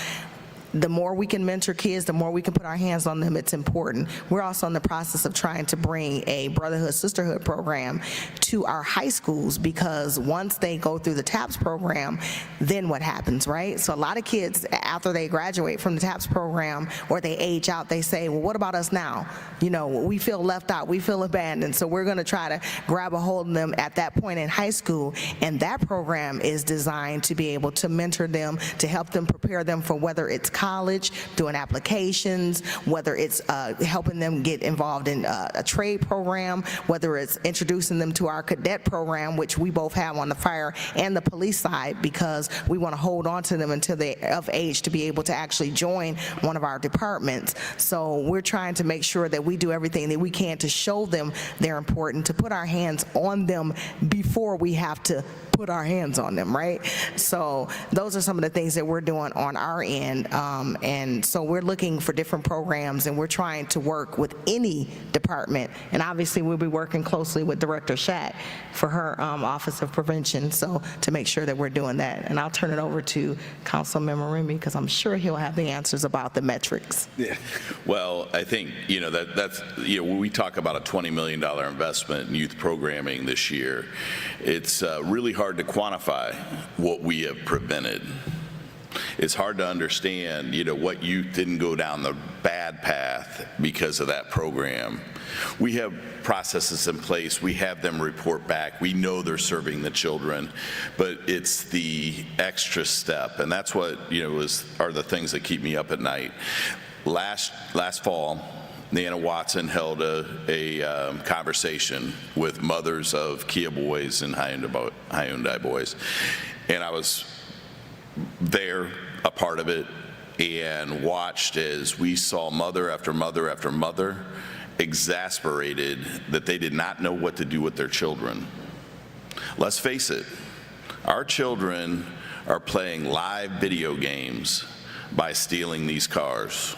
The more we can mentor kids, the more we can put our hands on them, it's important. We're also in the process of trying to bring a brotherhood, sisterhood program to our high schools, because once they go through the TAPS program, then what happens, right? So a lot of kids, after they graduate from the TAPS program or they age out, they say, well, what about us now? You know, we feel left out, we feel abandoned. So we're gonna try to grab a hold of them at that point in high school, and that program is designed to be able to mentor them, to help them prepare them for whether it's college, doing applications, whether it's helping them get involved in a trade program, whether it's introducing them to our cadet program, which we both have on the fire and the police side, because we want to hold on to them until they're of age to be able to actually join one of our departments. So we're trying to make sure that we do everything that we can to show them they're important, to put our hands on them before we have to put our hands on them, right? So those are some of the things that we're doing on our end. And so we're looking for different programs, and we're trying to work with any department. And obviously, we'll be working closely with Director Shack for her Office of Prevention, so to make sure that we're doing that. And I'll turn it over to Councilmember Remy, because I'm sure he'll have the answers about the metrics. Yeah. Well, I think, that's, when we talk about a $20 million investment in youth programming this year, it's really hard to quantify what we have prevented. It's hard to understand, what youth didn't go down the bad path because of that program. We have processes in place. We have them report back. We know they're serving the children, but it's the extra step, and that's what, are the things that keep me up at night. Last fall, Nana Watson held a conversation with mothers of Kia boys and Hyundai boys, and I was there, a part of it, and watched as we saw mother after mother after mother exasperated that they did not know what to do with their children. Let's face it, our children are playing live video games by stealing these cars.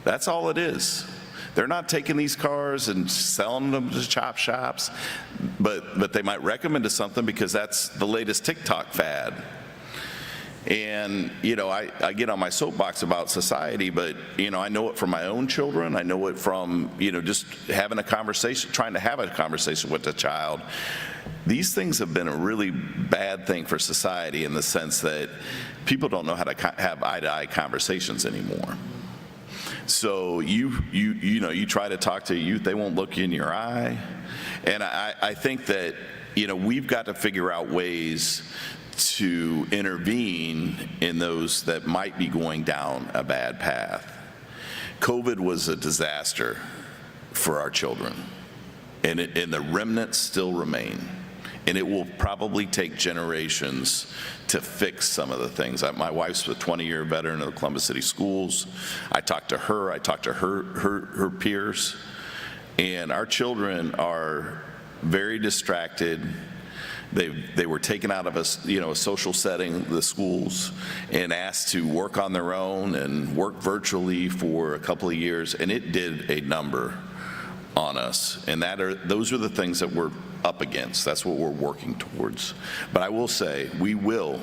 That's all it is. They're not taking these cars and selling them to chop shops, but they might recommend to something because that's the latest TikTok fad. And, I get on my soapbox about society, but, I know it from my own children. I know it from, just having a conversation, trying to have a conversation with the child. These things have been a really bad thing for society in the sense that people don't know how to have eye-to-eye conversations anymore. So you try to talk to youth, they won't look you in your eye. And I think that, we've got to figure out ways to intervene in those that might be going down a bad path. COVID was a disaster for our children, and the remnants still remain. And it will probably take generations to fix some of the things. My wife's a 20-year veteran of the Columbus City Schools. I talked to her, I talked to her peers, and our children are very distracted. They were taken out of a social setting, the schools, and asked to work on their own and work virtually for a couple of years, and it did a number on us. And those are the things that we're up against. That's what we're working towards. But I will say, we will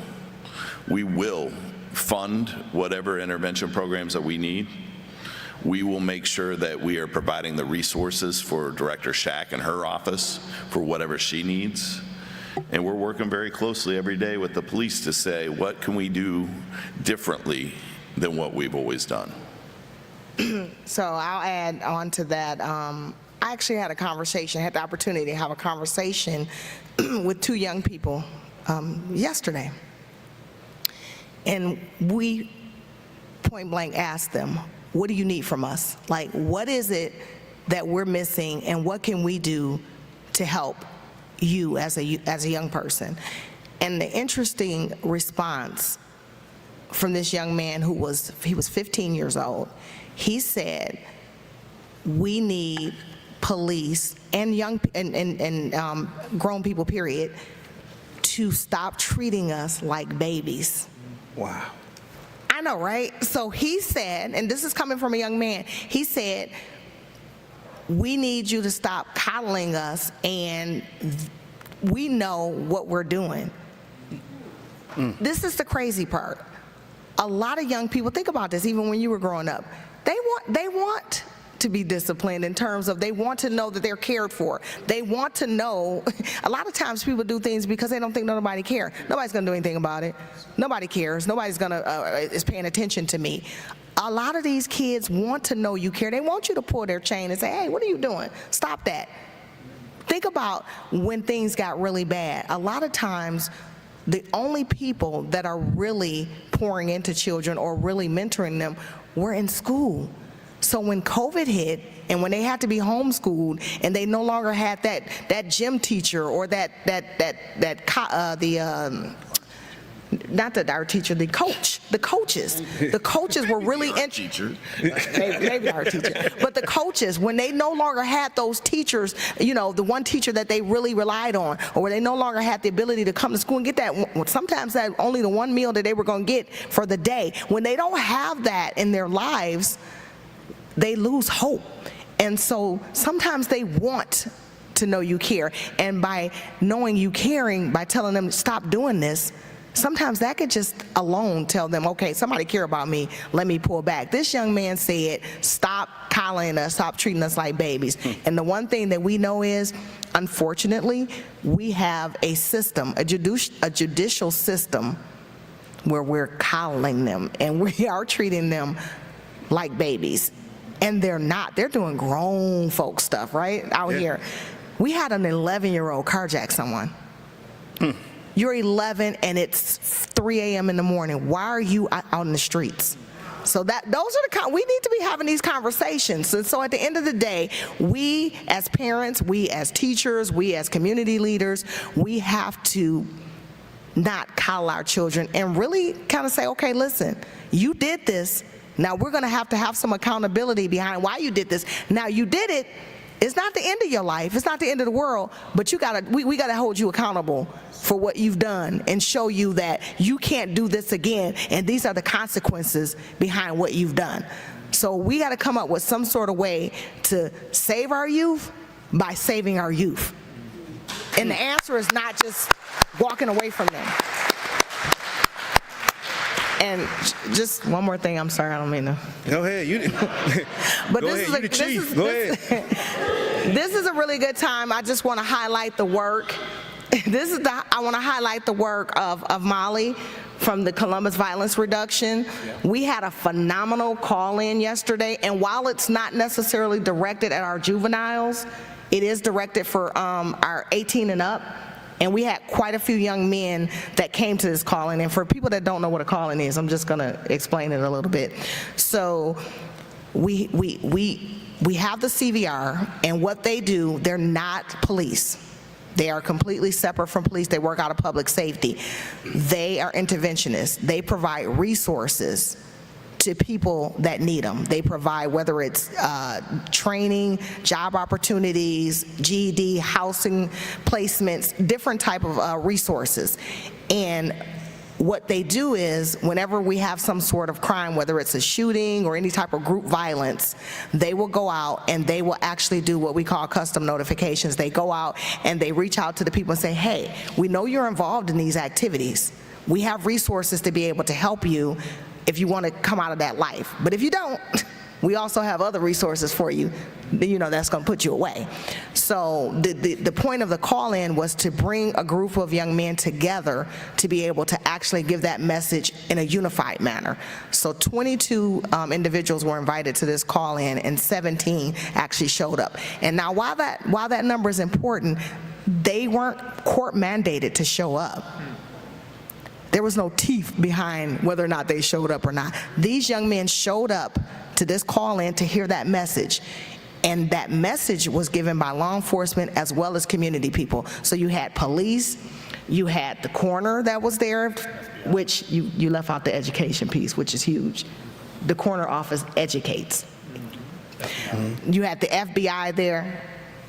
fund whatever intervention programs that we need. We will make sure that we are providing the resources for Director Shack and her office for whatever she needs. And we're working very closely every day with the police to say, what can we do differently than what we've always done? So I'll add on to that. I actually had the opportunity to have a conversation with two young people yesterday. And we point blank asked them, what do you need from us? Like, what is it that we're missing, and what can we do to help you as a young person? And the interesting response from this young man he was 15 years old. He said, we need police and grown people, period, to stop treating us like babies. Wow. I know, right? So he said, and this is coming from a young man, he said, we need you to stop coddling us, and we know what we're doing. This is the crazy part. A lot of young people, think about this, even when you were growing up, they want to be disciplined in terms of they want to know that they're cared for. They want to know, a lot of times people do things because they don't think nobody cares. Nobody's gonna do anything about it. Nobody cares. Nobody's gonna, is paying attention to me. A lot of these kids want to know you care. They want you to pull their chain and say, hey, what are you doing? Stop that. Think about when things got really bad. A lot of times, the only people that are really pouring into children or really mentoring them were in school. So when COVID hit, and when they had to be homeschooled, and they no longer had that gym teacher or not our teacher, the coaches. The coaches were really Teacher. maybe our teacher, but the coaches, when they no longer had those teachers, the one teacher that they really relied on, or when they no longer had the ability to come to school and get that, sometimes that only the one meal that they were going to get for the day, when they don't have that in their lives, they lose hope. And so sometimes they want to know you care, and by knowing you caring, by telling them stop doing this, sometimes that could just alone tell them, okay, somebody care about me, let me pull back. This young man said, stop coddling us, stop treating us like babies. And the one thing that we know is, unfortunately, we have a system, a judicial system, where we're coddling them and we are treating them like babies. And they're not. They're doing grown folk stuff, right, out here. We had an 11-year-old carjack someone. You're 11 and it's 3 a.m. in the morning. Why are you out in the streets? So those are we need to be having these conversations. And so at the end of the day, we as parents, we as teachers, we as community leaders, we have to not coddle our children and really kind of say, okay, listen, you did this. Now we're going to have some accountability behind why you did this. Now you did it. It's not the end of your life. It's not the end of the world. But we got to hold you accountable for what you've done and show you that you can't do this again. And these are the consequences behind what you've done. So we got to come up with some sort of way to save our youth by saving our youth. And the answer is not just walking away from them. And just one more thing, I'm sorry, I don't mean to. Go ahead, But go ahead, you the chief, go ahead. This is a really good time. I just want to highlight the work. I want to highlight the work of Molly from the Columbus Violence Reduction. We had a phenomenal call-in yesterday, and while it's not necessarily directed at our juveniles, it is directed for our 18 and up. And we had quite a few young men that came to this call-in. And for people that don't know what a call-in is, I'm just going to explain it a little bit. So we have the CVR, and what they do, they're not police. They are completely separate from police. They work out of public safety. They are interventionists. They provide resources to people that need them. They provide, whether it's training, job opportunities, GED, housing placements, different type of resources. And what they do is, whenever we have some sort of crime, whether it's a shooting or any type of group violence, they will go out and they will actually do what we call custom notifications. They go out and they reach out to the people and say, hey, we know you're involved in these activities. We have resources to be able to help you if you want to come out of that life. But if you don't, we also have other resources for you, that's going to put you away. So the point of the call-in was to bring a group of young men together to be able to actually give that message in a unified manner. So 22 individuals were invited to this call-in, and 17 actually showed up. And now while that number is important, they weren't court mandated to show up. There was no teeth behind whether or not they showed up or not. These young men showed up to this call-in to hear that message. And that message was given by law enforcement as well as community people. So you had police, you had the coroner that was there, which you left out the education piece, which is huge. The coroner office educates. You had the FBI there.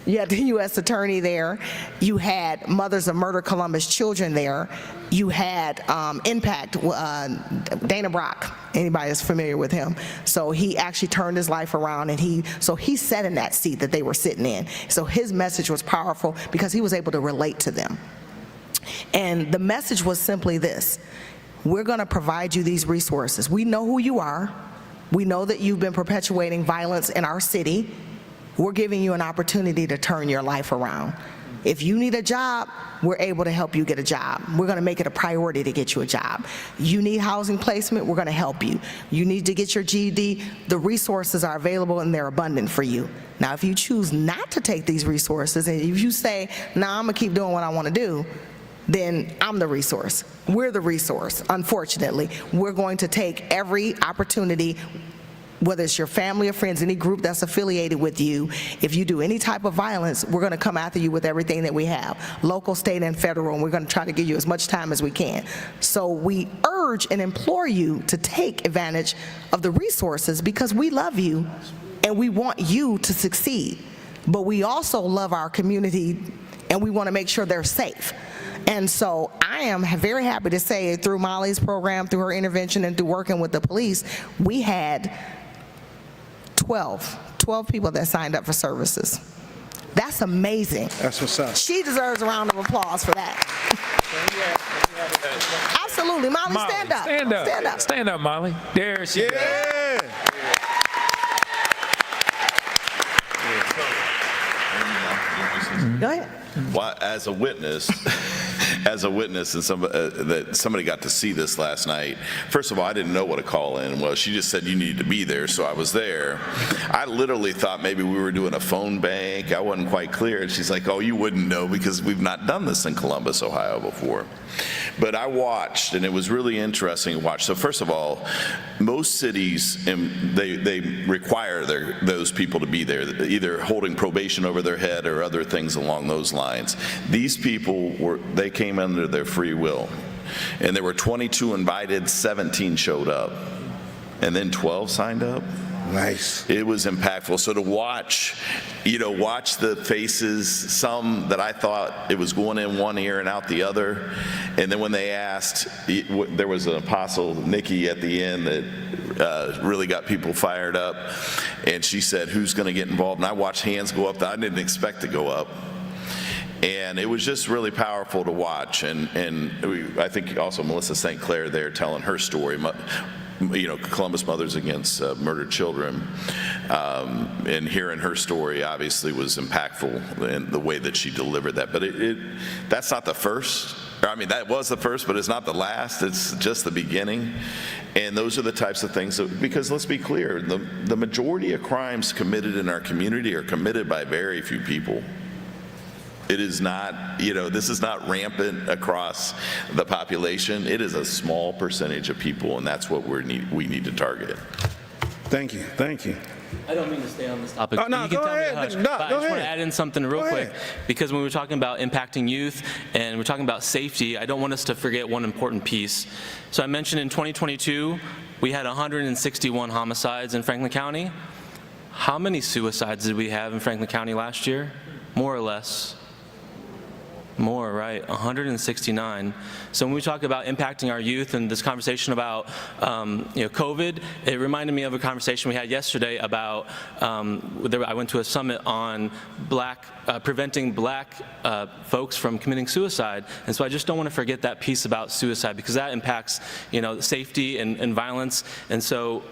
You had the U.S. Attorney there. You had Mothers of Murder Columbus children there. You had Impact, Dana Brock, anybody that's familiar with him. So he actually turned his life around, and he sat in that seat that they were sitting in. So his message was powerful because he was able to relate to them. And the message was simply this: we're going to provide you these resources. We know who you are. We know that you've been perpetuating violence in our city. We're giving you an opportunity to turn your life around. If you need a job, we're able to help you get a job. We're going to make it a priority to get you a job. You need housing placement, we're going to help you. You need to get your GED, the resources are available and they're abundant for you. Now, if you choose not to take these resources, and if you say, nah, I'm going to keep doing what I want to do, then I'm the resource. We're the resource. Unfortunately, we're going to take every opportunity whether it's your family or friends, any group that's affiliated with you, if you do any type of violence, we're going to come after you with everything that we have, local, state, and federal, and we're going to try to give you as much time as we can. So we urge and implore you to take advantage of the resources because we love you and we want you to succeed. But we also love our community and we want to make sure they're safe. And so I am very happy to say through Molly's program, through her intervention, and through working with the police, we had 12 people that signed up for services. That's amazing. That's what's up. She deserves a round of applause for that. Absolutely. Molly, stand up. Stand up. Stand up. Stand up, Molly. There she is. Yeah. Go ahead. Well, as a witness, and somebody got to see this last night. First of all, I didn't know what a call-in was. She just said you needed to be there, so I was there. I literally thought maybe we were doing a phone bank. I wasn't quite clear. And she's like, "Oh, you wouldn't know because we've not done this in Columbus, Ohio before." But I watched, and it was really interesting to watch. So first of all, most cities, they require those people to be there, either holding probation over their head or other things along those lines. These people they came under their free will. And there were 22 invited, 17 showed up. And then 12 signed up. Nice. It was impactful. So to watch the faces, some that I thought it was going in one ear and out the other. And then when they asked, there was an apostle, Nikki, at the end that really got people fired up. And she said, "Who's going to get involved?" And I watched hands go up that I didn't expect to go up. And it was just really powerful to watch. And I think also Melissa St. Clair there telling her story, Columbus Mothers Against Murdered Children, and hearing her story obviously was impactful in the way that she delivered that. But that's not the first. I mean, that was the first, but it's not the last. It's just the beginning. And those are the types of things because let's be clear, the majority of crimes committed in our community are committed by very few people. It is not, this is not rampant across the population. It is a small percentage of people, and that's what we need to target. Thank you. Thank you. I don't mean to stay on this topic. Oh, no, you can go tell me ahead. to hush, No, but I go just want to ahead. add in something real Go quick, ahead. because when we're talking about impacting youth and we're talking about safety, I don't want us to forget one important piece. So I mentioned in 2022, we had 161 homicides in Franklin County. How many suicides did we have in Franklin County last year? More or less? More, right? 169. So when we talk about impacting our youth and this conversation about COVID, it reminded me of a conversation we had yesterday about I went to a summit on preventing black folks from committing suicide, and so I just don't want to forget that piece about suicide because that impacts safety and violence. And so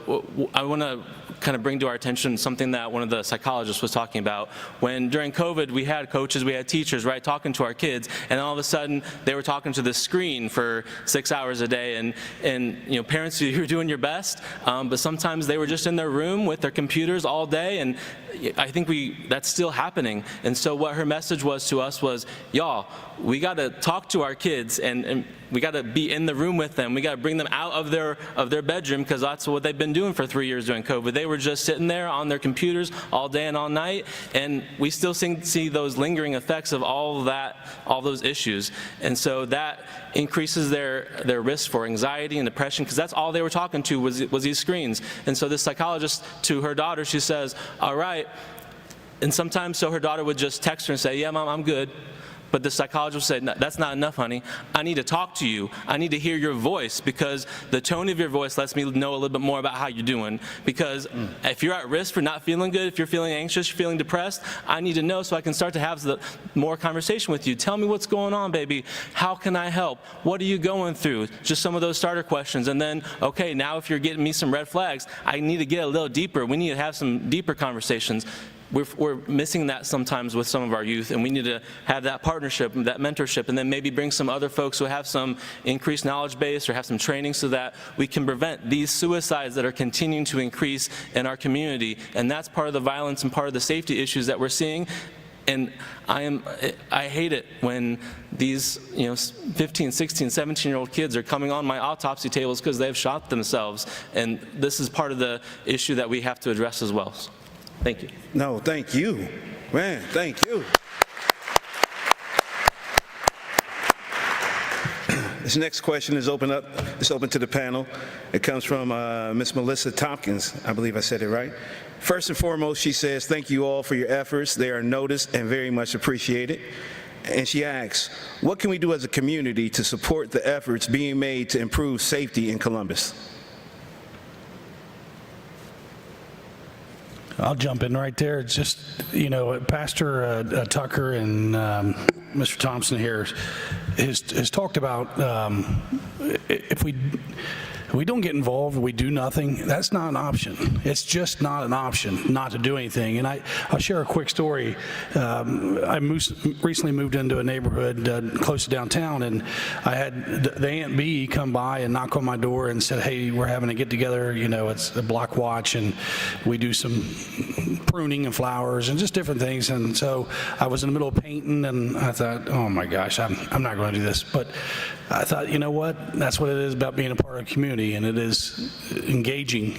I want to kind of bring to our attention something that one of the psychologists was talking about. When during COVID we had coaches, we had teachers, right, talking to our kids, and all of a sudden they were talking to the screen for 6 hours a day, and parents, you were doing your best, but sometimes they were just in their room with their computers all day, and I think that's still happening. And so what her message was to us was, y'all, we got to talk to our kids and we got to be in the room with them. We got to bring them out of their bedroom because that's what they've been doing for 3 years during COVID. They were just sitting there on their computers all day and all night, and we still see those lingering effects of all those issues. And so that increases their risk for anxiety and depression because that's all they were talking to was these screens. And so this psychologist, to her daughter, she says, all right, and sometimes so her daughter would just text her and say, yeah, Mom, I'm good. But the psychologist said, no, that's not enough, honey. I need to talk to you. I need to hear your voice because the tone of your voice lets me know a little bit more about how you're doing. Because if you're at risk for not feeling good, if you're feeling anxious, you're feeling depressed, I need to know so I can start to have more conversation with you. Tell me what's going on, baby. How can I help? What are you going through? Just some of those starter questions. And then, okay, now if you're getting me some red flags, I need to get a little deeper. We need to have some deeper conversations. We're missing that sometimes with some of our youth, and we need to have that partnership, that mentorship, and then maybe bring some other folks who have some increased knowledge base or have some training so that we can prevent these suicides that are continuing to increase in our community. And that's part of the violence and part of the safety issues that we're seeing. And I hate it when these 15, 16, 17-year-old kids are coming on my autopsy tables because they've shot themselves. And this is part of the issue that we have to address as well. Thank you. No, thank you. Man, thank you. This next question is open to the panel. It comes from Ms. Melissa Tompkins. I believe I said it right. First and foremost, she says, thank you all for your efforts. They are noticed and very much appreciated. And she asks, what can we do as a community to support the efforts being made to improve safety in Columbus? I'll jump in right there. It's just, Pastor Tucker and Mr. Thompson here has talked about if we don't get involved, we do nothing. That's not an option. It's just not an option not to do anything. And I'll share a quick story. I recently moved into a neighborhood close to downtown, and I had the Aunt B come by and knock on my door and said, hey, we're having a get-together. It's a block watch, and we do some pruning and flowers and just different things. And so I was in the middle of painting, and I thought, oh my gosh, I'm not going to do this. But I thought, you know what? That's what it is about being a part of a community, and it is engaging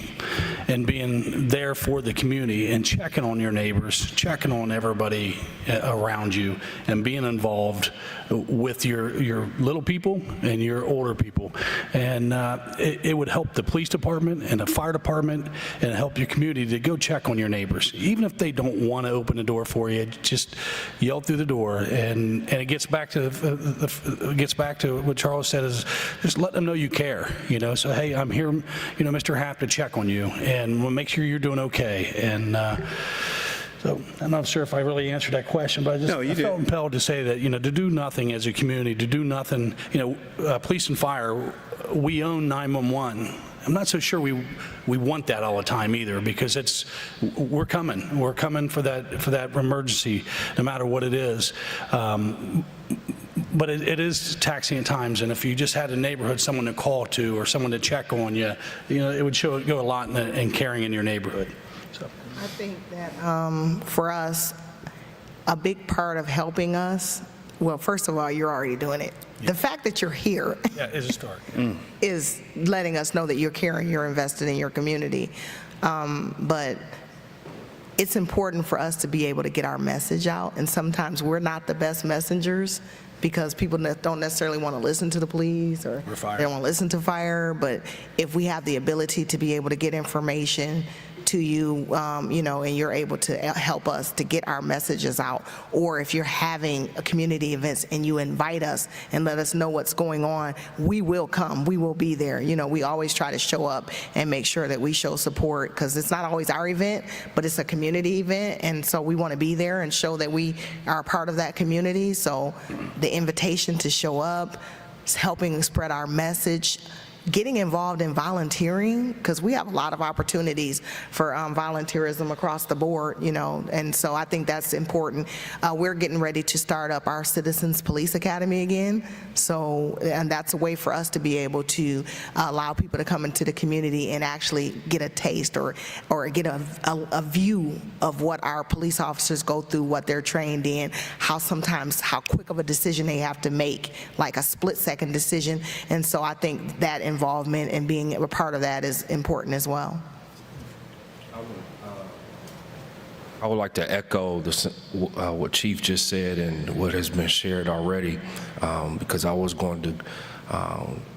and being there for the community and checking on your neighbors, checking on everybody around you, and being involved with your little people and your older people. And it would help the police department and the fire department and help your community to go check on your neighbors. Even if they don't want to open the door for you, just yell through the door. And it gets back to what Charles said, is just let them know you care. So hey, I'm here, Mr. Haft, to check on you, and we'll make sure you're doing okay. And so I'm not sure if I really answered that question, but I felt impelled to say that, to do nothing as a community, to do nothing, police and fire, we own 911. I'm not so sure we want that all the time either, because we're coming for that emergency, no matter what it is. But it is taxing at times, and if you just had a neighborhood, someone to call to or someone to check on you, it would go a lot in caring in your neighborhood. So I think that for us, a big part of helping us, well, first of all, you're already doing it. Yeah. The fact that you're here is a start. Is letting us know that you're caring, you're invested in your community. But it's important for us to be able to get our message out, and sometimes we're not the best messengers, because people don't necessarily want to listen to the police, or they don't want to listen to fire. But if we have the ability to be able to get information to you, and you're able to help us to get our messages out, or if you're having a community events and you invite us and let us know what's going on, we will come, we will be there. We always try to show up and make sure that we show support, because it's not always our event, but it's a community event, and so we want to be there and show that we are a part of that community. So the invitation to show up, helping spread our message, getting involved in volunteering, because we have a lot of opportunities for volunteerism across the board, and so I think that's important. We're getting ready to start up our Citizens Police Academy again, and that's a way for us to be able to allow people to come into the community and actually get a taste or get a view of what our police officers go through, what they're trained in, how quick of a decision they have to make, like a split-second decision. And so I think that involvement and being a part of that is important as well. I would like to echo what Chief just said and what has been shared already, because I was going to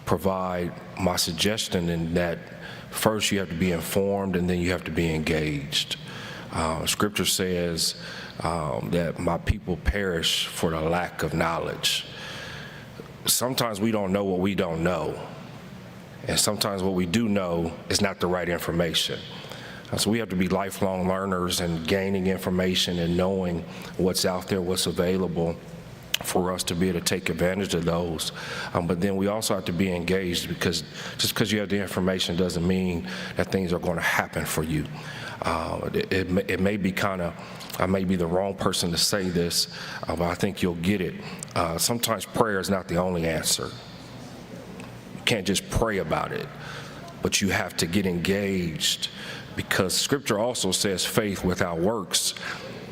provide my suggestion in that first you have to be informed and then you have to be engaged. Scripture says that my people perish for the lack of knowledge. Sometimes we don't know what we don't know. And sometimes what we do know is not the right information. So we have to be lifelong learners and gaining information and knowing what's out there, what's available for us to be able to take advantage of those. But then we also have to be engaged, because just because you have the information doesn't mean that things are going to happen for you. It may be I may be the wrong person to say this, but I think you'll get it. Sometimes prayer is not the only answer. You can't just pray about it, but you have to get engaged, because Scripture also says faith without works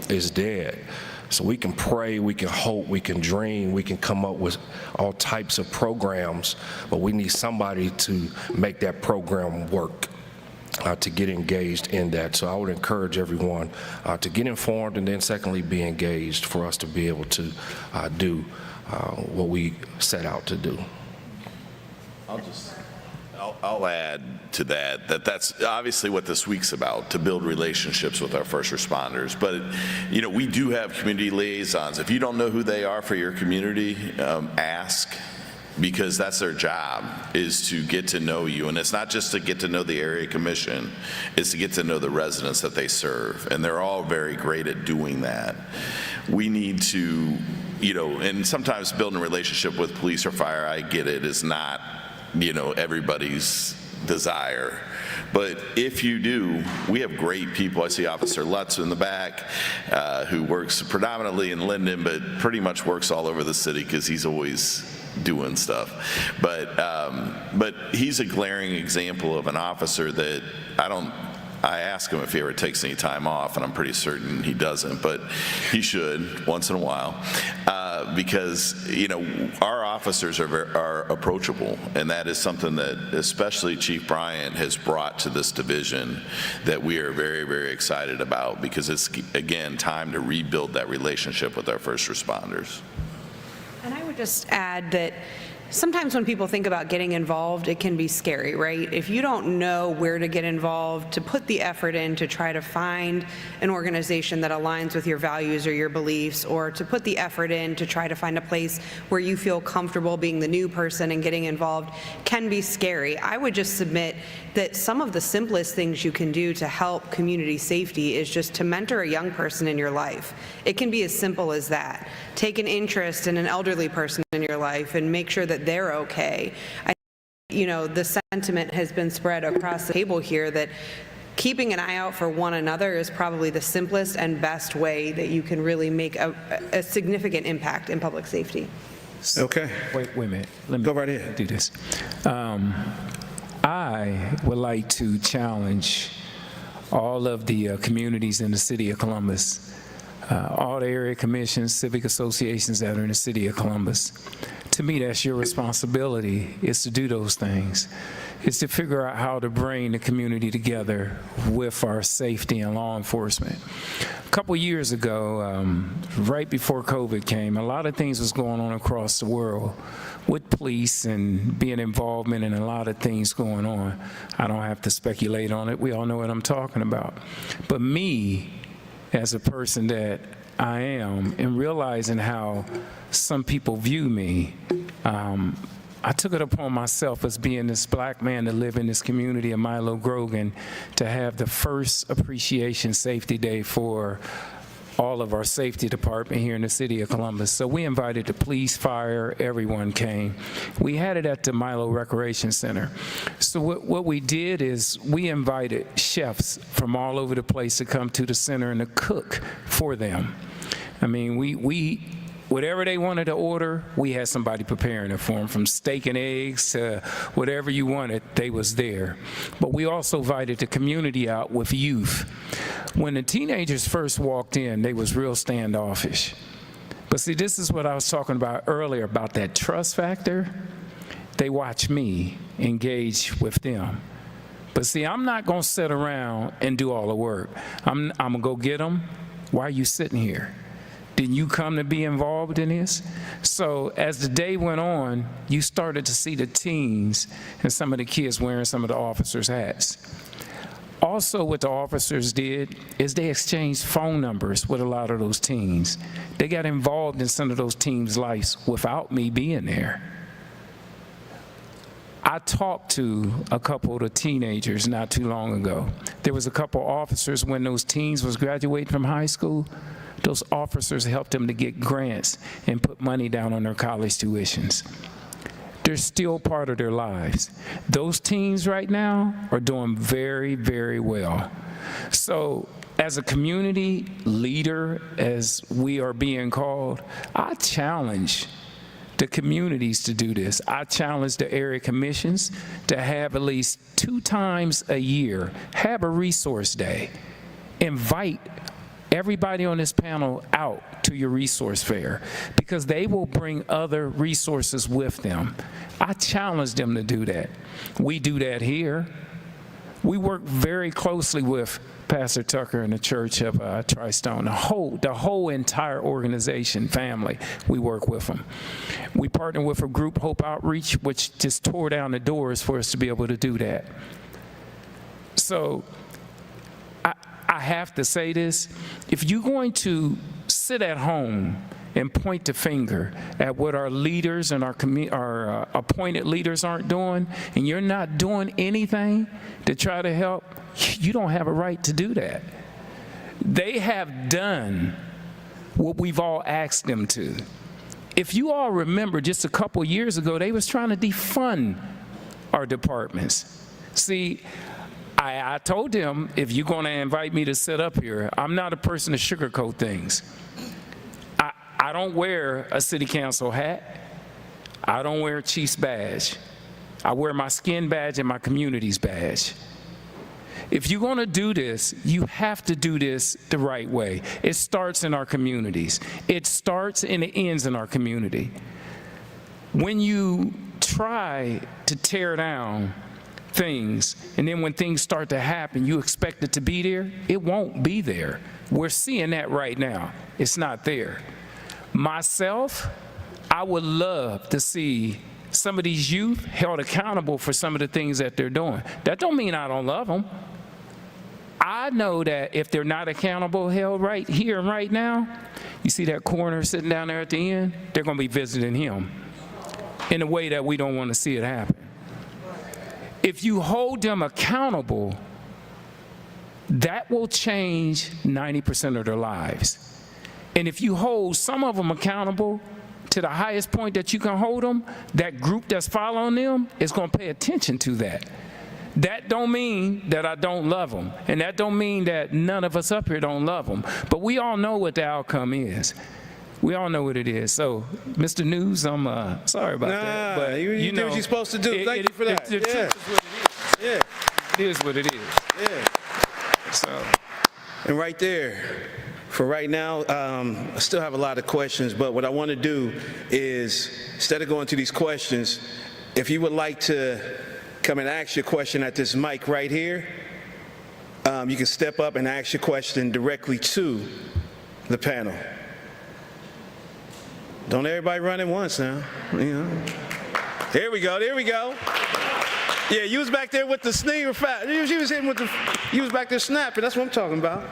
is dead. So we can pray, we can hope, we can dream, we can come up with all types of programs, but we need somebody to make that program work. To get engaged in that. So I would encourage everyone to get informed, and then secondly, be engaged for us to be able to do what we set out to do. I'll add to that that's obviously what this week's about, to build relationships with our first responders. But, you know, we do have community liaisons. If you don't know who they are for your community, ask, because that's their job, is to get to know you. And it's not just to get to know the area commission, it's to get to know the residents that they serve. And they're all very great at doing that. We need to, you know, and sometimes building a relationship with police or fire, I get it, is not, you know, everybody's desire. But if you do, we have great people. I see Officer Lutz in the back, who works predominantly in Linden, but pretty much works all over the city because he's always doing stuff. But he's a glaring example of an officer that I ask him if he ever takes any time off, and I'm pretty certain he doesn't, but he should once in a while, because, you know, our officers are approachable, and that is something that especially Chief Bryant has brought to this division that we are very, very excited about, because it's, again, time to rebuild that relationship with our first responders. And I would just add that sometimes when people think about getting involved, it can be scary, right? If you don't know where to get involved, to put the effort in to try to find an organization that aligns with your values or your beliefs, or to put the effort in to try to find a place where you feel comfortable being the new person and getting involved, can be scary. I would just submit that some of the simplest things you can do to help community safety is just to mentor a young person in your life. It can be as simple as that. Take an interest in an elderly person in your life and make sure that they're okay. You know, the sentiment has been spread across the table here that keeping an eye out for one another is probably the simplest and best way that you can really make a significant impact in public safety. Okay. Wait a minute. Let me Go right ahead. do this. I would like to challenge all of the communities in the city of Columbus, all the area commissions, civic associations that are in the city of Columbus. To me, that's your responsibility, is to do those things. It's to figure out how to bring the community together with our safety and law enforcement. A couple years ago, right before COVID came, a lot of things was going on across the world with police and being involvement in a lot of things going on. I don't have to speculate on it. We all know what I'm talking about. But me, as a person that I am, and realizing how some people view me, I took it upon myself as being this black man to live in this community of Milo Grogan to have the first Appreciation Safety Day for all of our safety department here in the city of Columbus. So we invited the police, fire, everyone came. We had it at the Milo Recreation Center. So what we did is we invited chefs from all over the place to come to the center and to cook for them. I mean, we whatever they wanted to order, we had somebody preparing it for them, from steak and eggs to whatever you wanted, they was there. But we also invited the community out with youth. When the teenagers first walked in, they was real standoffish. But see, this is what I was talking about earlier, about that trust factor. They watch me engage with them. But see, I'm not gonna sit around and do all the work. I'm gonna go get them. Why are you sitting here? Didn't you come to be involved in this? So as the day went on, you started to see the teens and some of the kids wearing some of the officers' hats. Also, what the officers did is they exchanged phone numbers with a lot of those teens. They got involved in some of those teens' lives without me being there. I talked to a couple of the teenagers not too long ago. There was a couple officers when those teens was graduating from high school. Those officers helped them to get grants and put money down on their college tuitions. They're still part of their lives. Those teens right now are doing very, very well. So as a community leader, as we are being called, I challenge the communities to do this. I challenge the area commissions to have at least 2 times a year, have a resource day. Invite everybody on this panel out to your resource fair, because they will bring other resources with them. I challenge them to do that. We do that here. We work very closely with Pastor Tucker and the Church of Tri-Stone, the whole entire organization, family, we work with them. We partner with a group, Hope Outreach, which just tore down the doors for us to be able to do that. So I have to say this, if you're going to sit at home and point the finger at what our leaders and our appointed leaders aren't doing, and you're not doing anything to try to help, you don't have a right to do that. They have done what we've all asked them to. If you all remember, just a couple years ago, they was trying to defund our departments. See, I told them, if you're going to invite me to sit up here, I'm not a person to sugarcoat things. I don't wear a city council hat. I don't wear a chief's badge. I wear my skin badge and my community's badge. If you're going to do this, you have to do this the right way. It starts in our communities. It starts and it ends in our community. When you try to tear down things, and then when things start to happen, you expect it to be there, it won't be there. We're seeing that right now. It's not there. Myself, I would love to see some of these youth held accountable for some of the things that they're doing. That don't mean I don't love them. I know that if they're not accountable, held right here and right now, you see that coroner sitting down there at the end, they're going to be visiting him in a way that we don't want to see it happen. If you hold them accountable, that will change 90% of their lives. And if you hold some of them accountable to the highest point that you can hold them, that group that's following them is going to pay attention to that. That don't mean that I don't love them, and that don't mean that none of us up here don't love them. But we all know what the outcome is. We all know what it is. So, Mr. News, I'm sorry about that. But you know what you're supposed to do. Thank you for that. The truth is what it is. Yeah. It is what it is. Yeah. So. And right there, for right now, I still have a lot of questions, but what I want to do is, instead of going through these questions, if you would like to come and ask your question at this mic right here, you can step up and ask your question directly to the panel. Don't everybody run at once now, you know. There we go, there we go. Yeah, you was back there with the sneaker fat. You was hitting with the, you was back there snapping, that's what I'm talking about.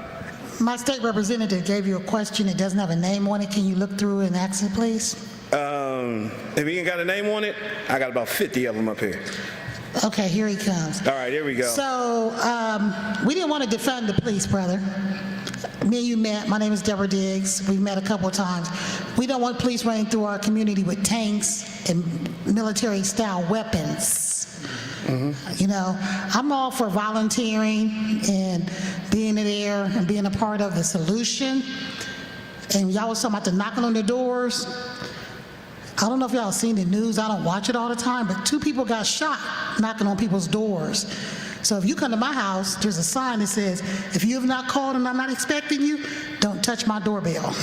My state representative gave you a question. It doesn't have a name on it. Can you look through and ask it, please? If he ain't got a name on it, I got about 50 of them up here. Okay, here he comes. All right, here we go. So, we didn't want to defund the police, brother. Me and you met. My name is Deborah Diggs. We've met a couple of times. We don't want police running through our community with tanks and military-style weapons. You know, I'm all for volunteering and being there and being a part of the solution. And y'all was talking about the knocking on the doors. I don't know if y'all seen the news. I don't watch it all the time, but 2 people got shot knocking on people's doors. So if you come to my house, there's a sign that says, if you have not called and I'm not expecting you, don't touch my doorbell.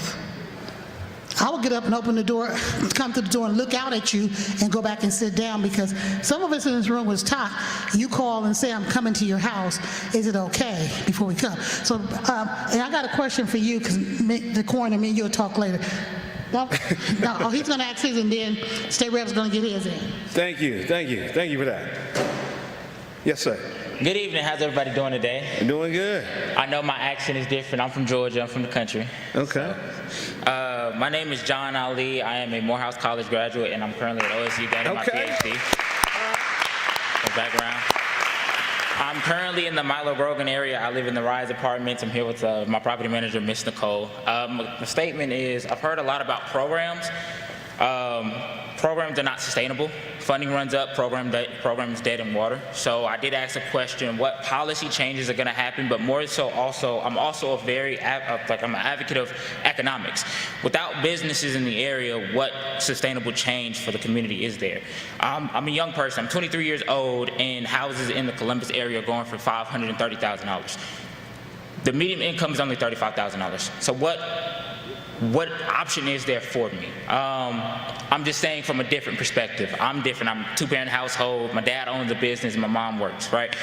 I will get up and open the door, come to the door and look out at you and go back and sit down, because some of us in this room was taught, you call and say, I'm coming to your house, is it okay before we come? So, and I got a question for you, because the coroner, me and you'll talk later. No, he's going to ask his, and then State Rep's going to get his in. Thank you, thank you, thank you for that. Yes, sir. Good evening. How's everybody doing today? Doing good. I know my accent is different. I'm from Georgia. I'm from the country. Okay. My name is John Ali. I am a Morehouse College graduate, and I'm currently at OSU getting my PhD. Background. I'm currently in the Milo Grogan area. I live in the Rise Apartments. I'm here with my property manager, Miss Nicole. The statement is, I've heard a lot about programs. Programs are not sustainable. Funding runs up, program is dead in water. So I did ask a question, what policy changes are going to happen, but more so also, I'm also I'm an advocate of economics. Without businesses in the area, what sustainable change for the community is there? I'm a young person, I'm 23 years old, and houses in the Columbus area are going for $530,000. the median income is only $35,000. So what option is there for me? I'm just saying from a different perspective. I'm different. I'm a two-parent household. My dad owns a business and my mom works, right?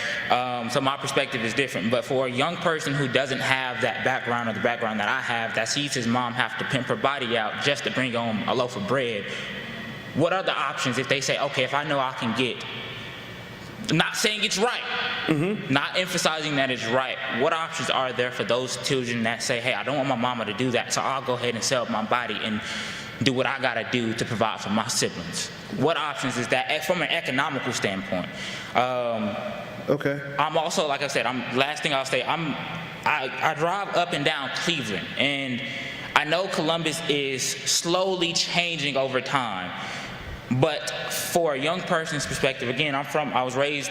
So my perspective is different. But for a young person who doesn't have that background or the background that I have, that sees his mom have to pimp her body out just to bring home a loaf of bread, what are the options if they say, okay, if I know I can get, not saying it's right, not emphasizing that it's right, what options are there for those children that say, hey, I don't want my mama to do that, so I'll go ahead and sell my body and do what I gotta do to provide for my siblings? What options is that from an economical standpoint? Okay. I'm also, like I said, last thing I'll say, I drive up and down Cleveland, and I know Columbus is slowly changing over time. But for a young person's perspective, again, I was raised,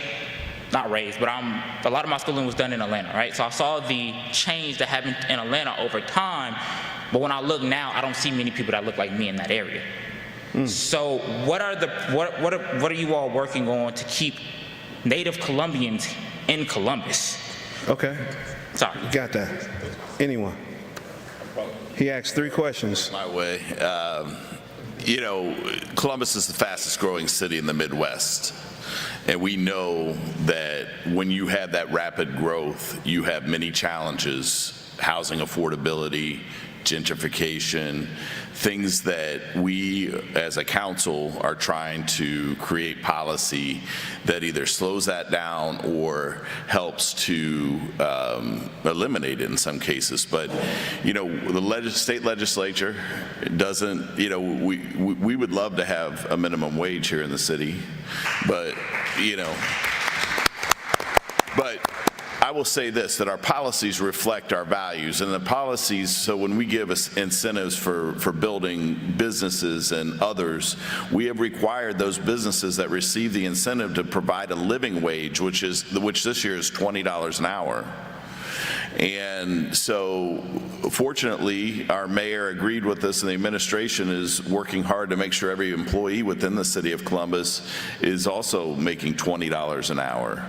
not raised, but a lot of my schooling was done in Atlanta, right? So I saw the change that happened in Atlanta over time, but when I look now, I don't see many people that look like me in that area. So what are you all working on to keep Native Colombians in Columbus? Okay. Sorry. Got that. Anyone? He asked 3 questions. My way. You know, Columbus is the fastest growing city in the Midwest. And we know that when you have that rapid growth, you have many challenges: housing affordability, gentrification, things that we as a council are trying to create policy that either slows that down or helps to eliminate it in some cases. But, you know, the state legislature doesn't, you know, we would love to have a minimum wage here in the city, but, you know, I will say this, that our policies reflect our values, and the policies, so when we give us incentives for building businesses and others, we have required those businesses that receive the incentive to provide a living wage, which this year is $20 an hour. And so fortunately, our mayor agreed with us, and the administration is working hard to make sure every employee within the city of Columbus is also making $20 an hour.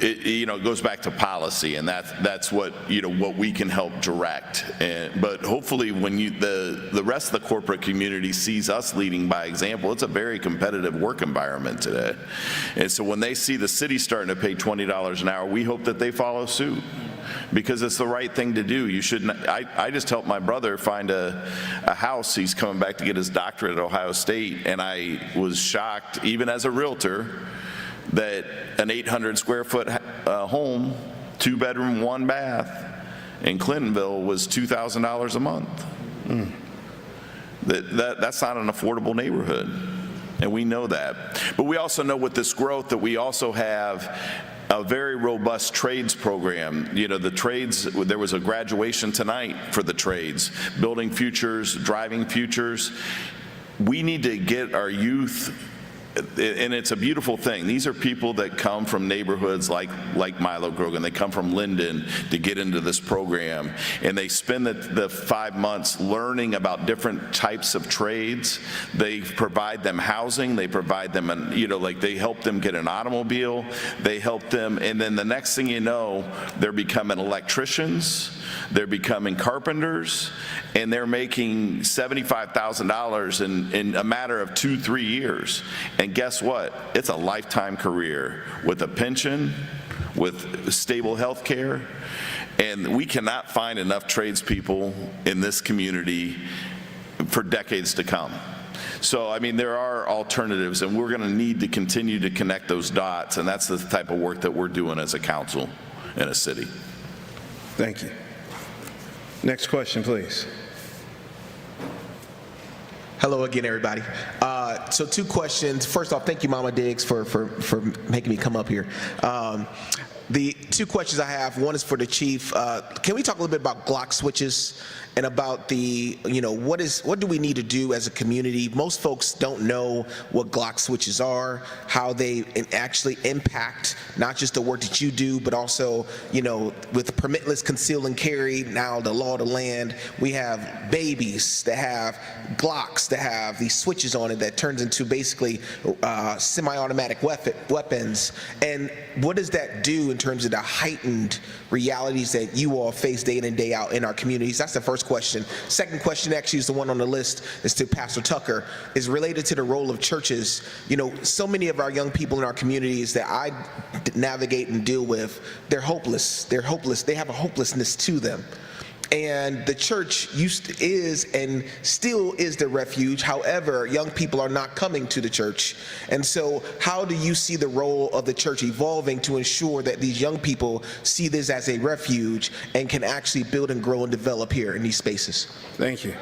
It goes back to policy, and that's what, you know, what we can help direct. But hopefully when the rest of the corporate community sees us leading by example, it's a very competitive work environment today. And so when they see the city starting to pay $20 an hour, we hope that they follow suit, because it's the right thing to do. You shouldn't. I just helped my brother find a house. He's coming back to get his doctorate at Ohio State, and I was shocked, even as a realtor, that an 800 square foot home, 2-bedroom, 1-bath in Clintonville was $2,000 a month. That's not an affordable neighborhood, and we know that. But we also know with this growth that we also have a very robust trades program. You know, the trades, there was a graduation tonight for the trades, building futures, driving futures. We need to get our youth, and it's a beautiful thing. These are people that come from neighborhoods like Milo Grogan. They come from Linden to get into this program, and they spend the 5 months learning about different types of trades. They provide them housing. They provide them, they help them get an automobile. They help them, and then the next thing you know, they're becoming electricians. They're becoming carpenters, and they're making $75,000 in a matter of 2-3 years. And guess what? It's a lifetime career with a pension, with stable health care. And we cannot find enough tradespeople in this community for decades to come. So, I mean, there are alternatives, and we're going to need to continue to connect those dots, and that's the type of work that we're doing as a council in a city. Thank you. Next question, please. Hello again, everybody. So 2 questions. First off, thank you, Mama Diggs, for making me come up here. The 2 questions I have, one is for the chief. Can we talk a little bit about Glock switches and about what do we need to do as a community? Most folks don't know what Glock switches are, how they actually impact not just the work that you do, but also, with permitless conceal and carry, now the law of the land, we have babies that have Glocks that have these switches on it that turns into basically semi-automatic weapons. And what does that do in in terms of the heightened realities that you all face day in and day out in our communities? That's the first question. Second question actually is the one on the list, is to Pastor Tucker, is related to the role of churches. You know, so many of our young people in our communities that I navigate and deal with, they're hopeless. They're hopeless. They have a hopelessness to them. And the church is and still is the refuge. However, young people are not coming to the church. And so how do you see the role of the church evolving to ensure that these young people see this as a refuge and can actually build and grow and develop here in these spaces? Thank you.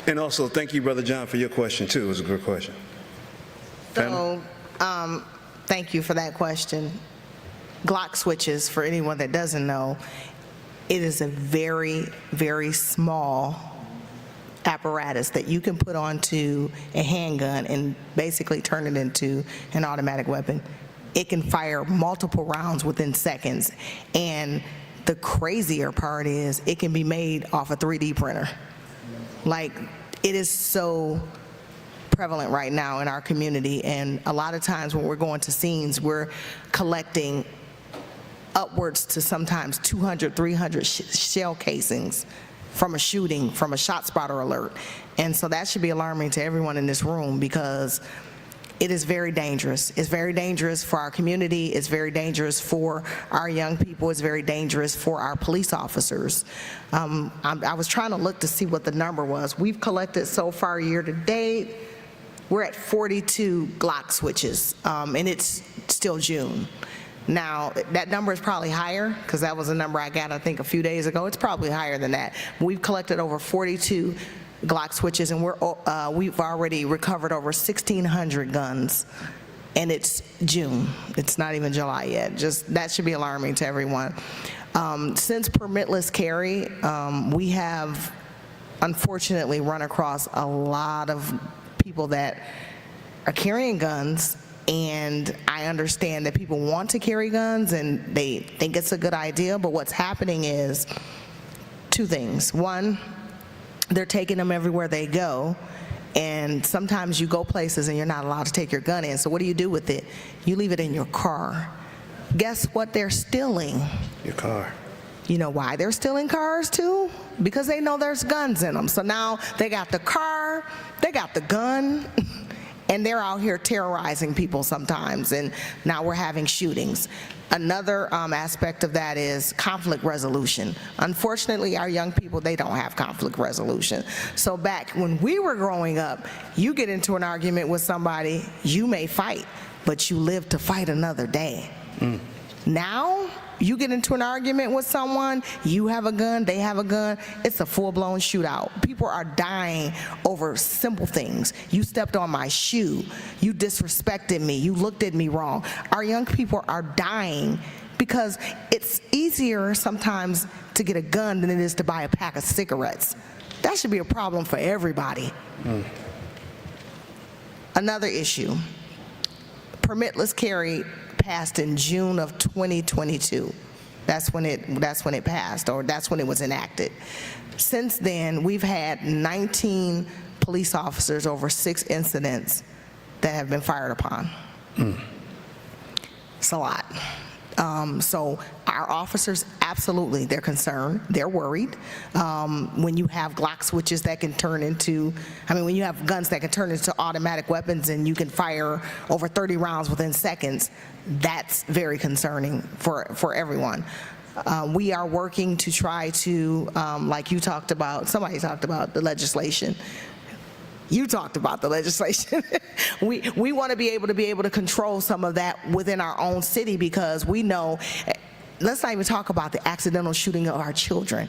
And also, thank you, Brother John, for your question, too. It was a good question. So, thank you for that question. Glock switches, for anyone that doesn't know, it is a very, very small apparatus that you can put onto a handgun and basically turn it into an automatic weapon. It can fire multiple rounds within seconds. And the crazier part is it can be made off a 3D printer. Like, it is so prevalent right now in our community, and a lot of times when we're going to scenes, we're collecting upwards to sometimes 200, 300 shell casings from a shooting, from a shot spotter alert. And so that should be alarming to everyone in this room, because it is very dangerous. It's very dangerous for our community. It's very dangerous for our young people. It's very dangerous for our police officers. I was trying to look to see what the number was. We've collected so far year to date, we're at 42 Glock switches, and it's still June. Now, that number is probably higher, because that was a number I got, I think, a few days ago. It's probably higher than that. We've collected over 42 Glock switches, and we've already recovered over 1,600 guns, and it's June. It's not even July yet. Just that should be alarming to everyone. Since permitless carry, we have unfortunately run across a lot of people that are carrying guns, and I understand that people want to carry guns and they think it's a good idea, but what's happening is two things. One, they're taking them everywhere they go, and sometimes you go places and you're not allowed to take your gun in, so what do you do with it? You leave it in your car. Guess what they're stealing? Your car. You know why they're stealing cars too? Because they know there's guns in them. So now they got the car, they got the gun, and they're out here terrorizing people sometimes, and now we're having shootings. Another aspect of that is conflict resolution. Unfortunately, our young people, they don't have conflict resolution. So back when we were growing up, you get into an argument with somebody, you may fight, but you live to fight another day. Now, you get into an argument with someone, you have a gun, they have a gun, it's a full-blown shootout. People are dying over simple things. You stepped on my shoe, you disrespected me, you looked at me wrong. Our young people are dying because it's easier sometimes to get a gun than it is to buy a pack of cigarettes. That should be a problem for everybody. Another issue, permitless carry passed in June of 2022. That's when it passed, or that's when it was enacted. Since then, we've had 19 police officers over 6 incidents that have been fired upon. It's a lot. So our officers, absolutely, they're concerned, they're worried. When you have Glock switches that can turn into, when you have guns that can turn into automatic weapons and you can fire over 30 rounds within seconds, that's very concerning for everyone. We are working to try to, like you talked about, somebody talked about the legislation. You talked about the legislation. We want to be able to control some of that within our own city, because we know, let's not even talk about the accidental shooting of our children.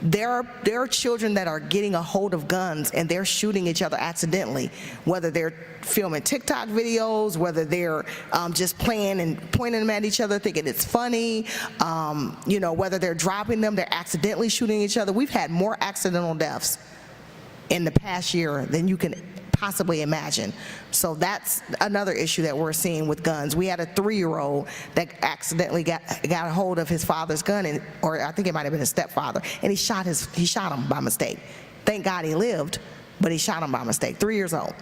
There are children that are getting a hold of guns and they're shooting each other accidentally, whether they're filming TikTok videos, whether they're just playing and pointing them at each other thinking it's funny, whether they're dropping them, they're accidentally shooting each other. We've had more accidental deaths in the past year than you can possibly imagine. So that's another issue that we're seeing with guns. We had a 3-year-old that accidentally got a hold of his father's gun, or I think it might have been his stepfather, and he shot him by mistake. Thank God he lived, but he shot him by mistake. 3 years old.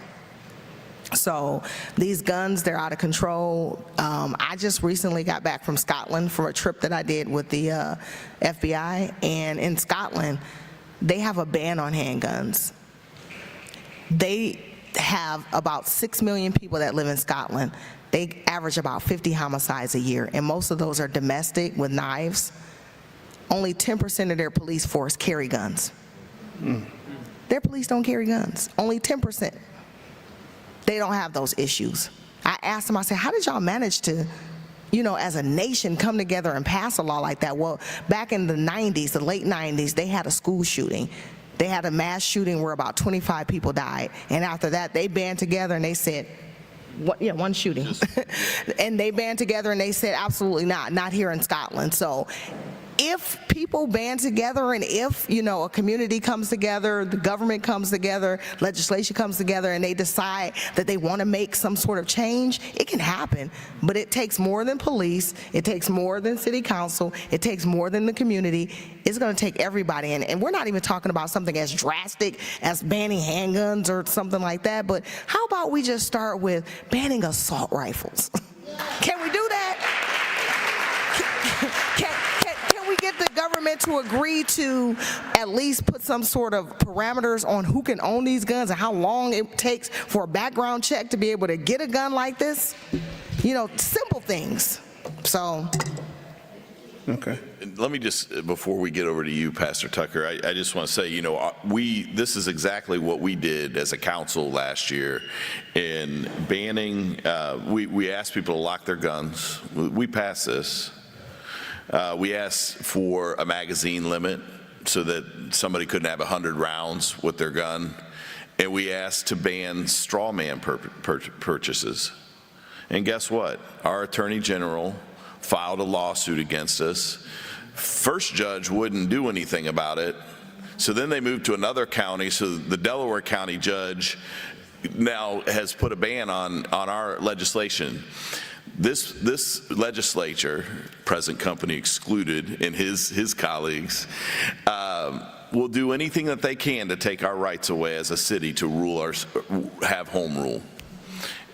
So these guns, they're out of control. I just recently got back from Scotland from a trip that I did with the FBI, and in Scotland, they have a ban on handguns. They have about 6 million people that live in Scotland. They average about 50 homicides a year, and most of those are domestic with knives. Only 10% of their police force carry guns. Their police don't carry guns, only 10%. They don't have those issues. I asked them, I said, how did y'all manage to, you know, as a nation come together and pass a law like that? Well, back in the 90s, the late 90s, they had a school shooting. They had a mass shooting where about 25 people died. And after that, they band together and they said, one shooting. And they band together and they said, absolutely not here in Scotland. So if people band together and if, you know, a community comes together, the government comes together, legislation comes together, and they decide that they want to make some sort of change, it can happen. But it takes more than police. It takes more than city council. It takes more than the community. It's going to take everybody. And we're not even talking about something as drastic as banning handguns or something like that. But how about we just start with banning assault rifles? Can we do that? Can we get the government to agree to at least put some sort of parameters on who can own these guns and how long it takes for a background check to be able to get a gun like this? You know, simple things. So. Okay. Let me just, before we get over to you, Pastor Tucker, I just want to say, you know, this is exactly what we did as a council last year in banning, we asked people to lock their guns. We passed this. We asked for a magazine limit so that somebody couldn't have 100 rounds with their gun. And we asked to ban straw man purchases. And guess what? Our Attorney General filed a lawsuit against us. First judge wouldn't do anything about it. So then they moved to another county. So the Delaware County judge now has put a ban on our legislation. This legislature, present company excluded, and his colleagues, will do anything that they can to take our rights away as a city to have home rule.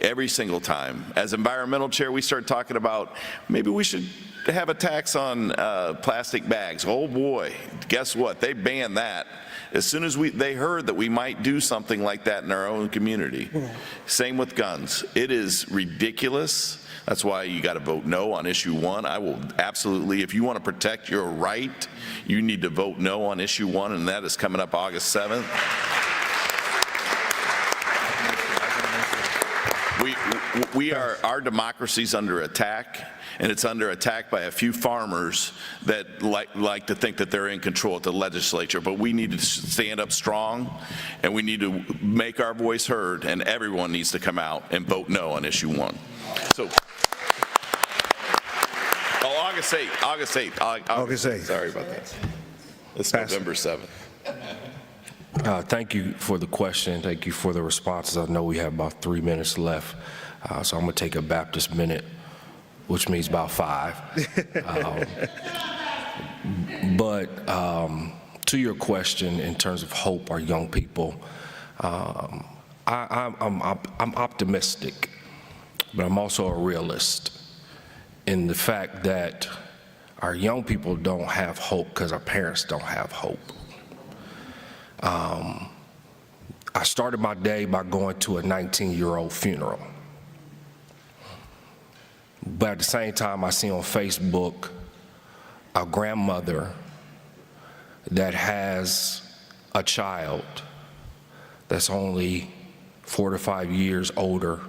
Every single time. As environmental chair, we start talking about maybe we should have a tax on plastic bags. Oh boy, guess what? They banned that as soon as they heard that we might do something like that in our own community. Same with guns. It is ridiculous. That's why you got to vote no on issue 1. I will absolutely, if you want to protect your right, you need to vote no on issue 1, and that is coming up August 7th. Our democracy's under attack, and it's under attack by a few farmers that like to think that they're in control at the legislature. But we need to stand up strong, and we need to make our voice heard, and everyone needs to come out and vote no on issue 1. So, August 8th. August 8th. Sorry about that. It's November 7th. Thank you for the question. Thank you for the responses. I know we have about 3 minutes left, so I'm going to take a Baptist minute, which means about 5. But to your question, in terms of hope, our young people, I'm optimistic, but I'm also a realist in the fact that our young people don't have hope because our parents don't have hope. I started my day by going to a 19-year-old funeral. But at the same time, I see on Facebook a grandmother that has a child that's only 4 to 5 years older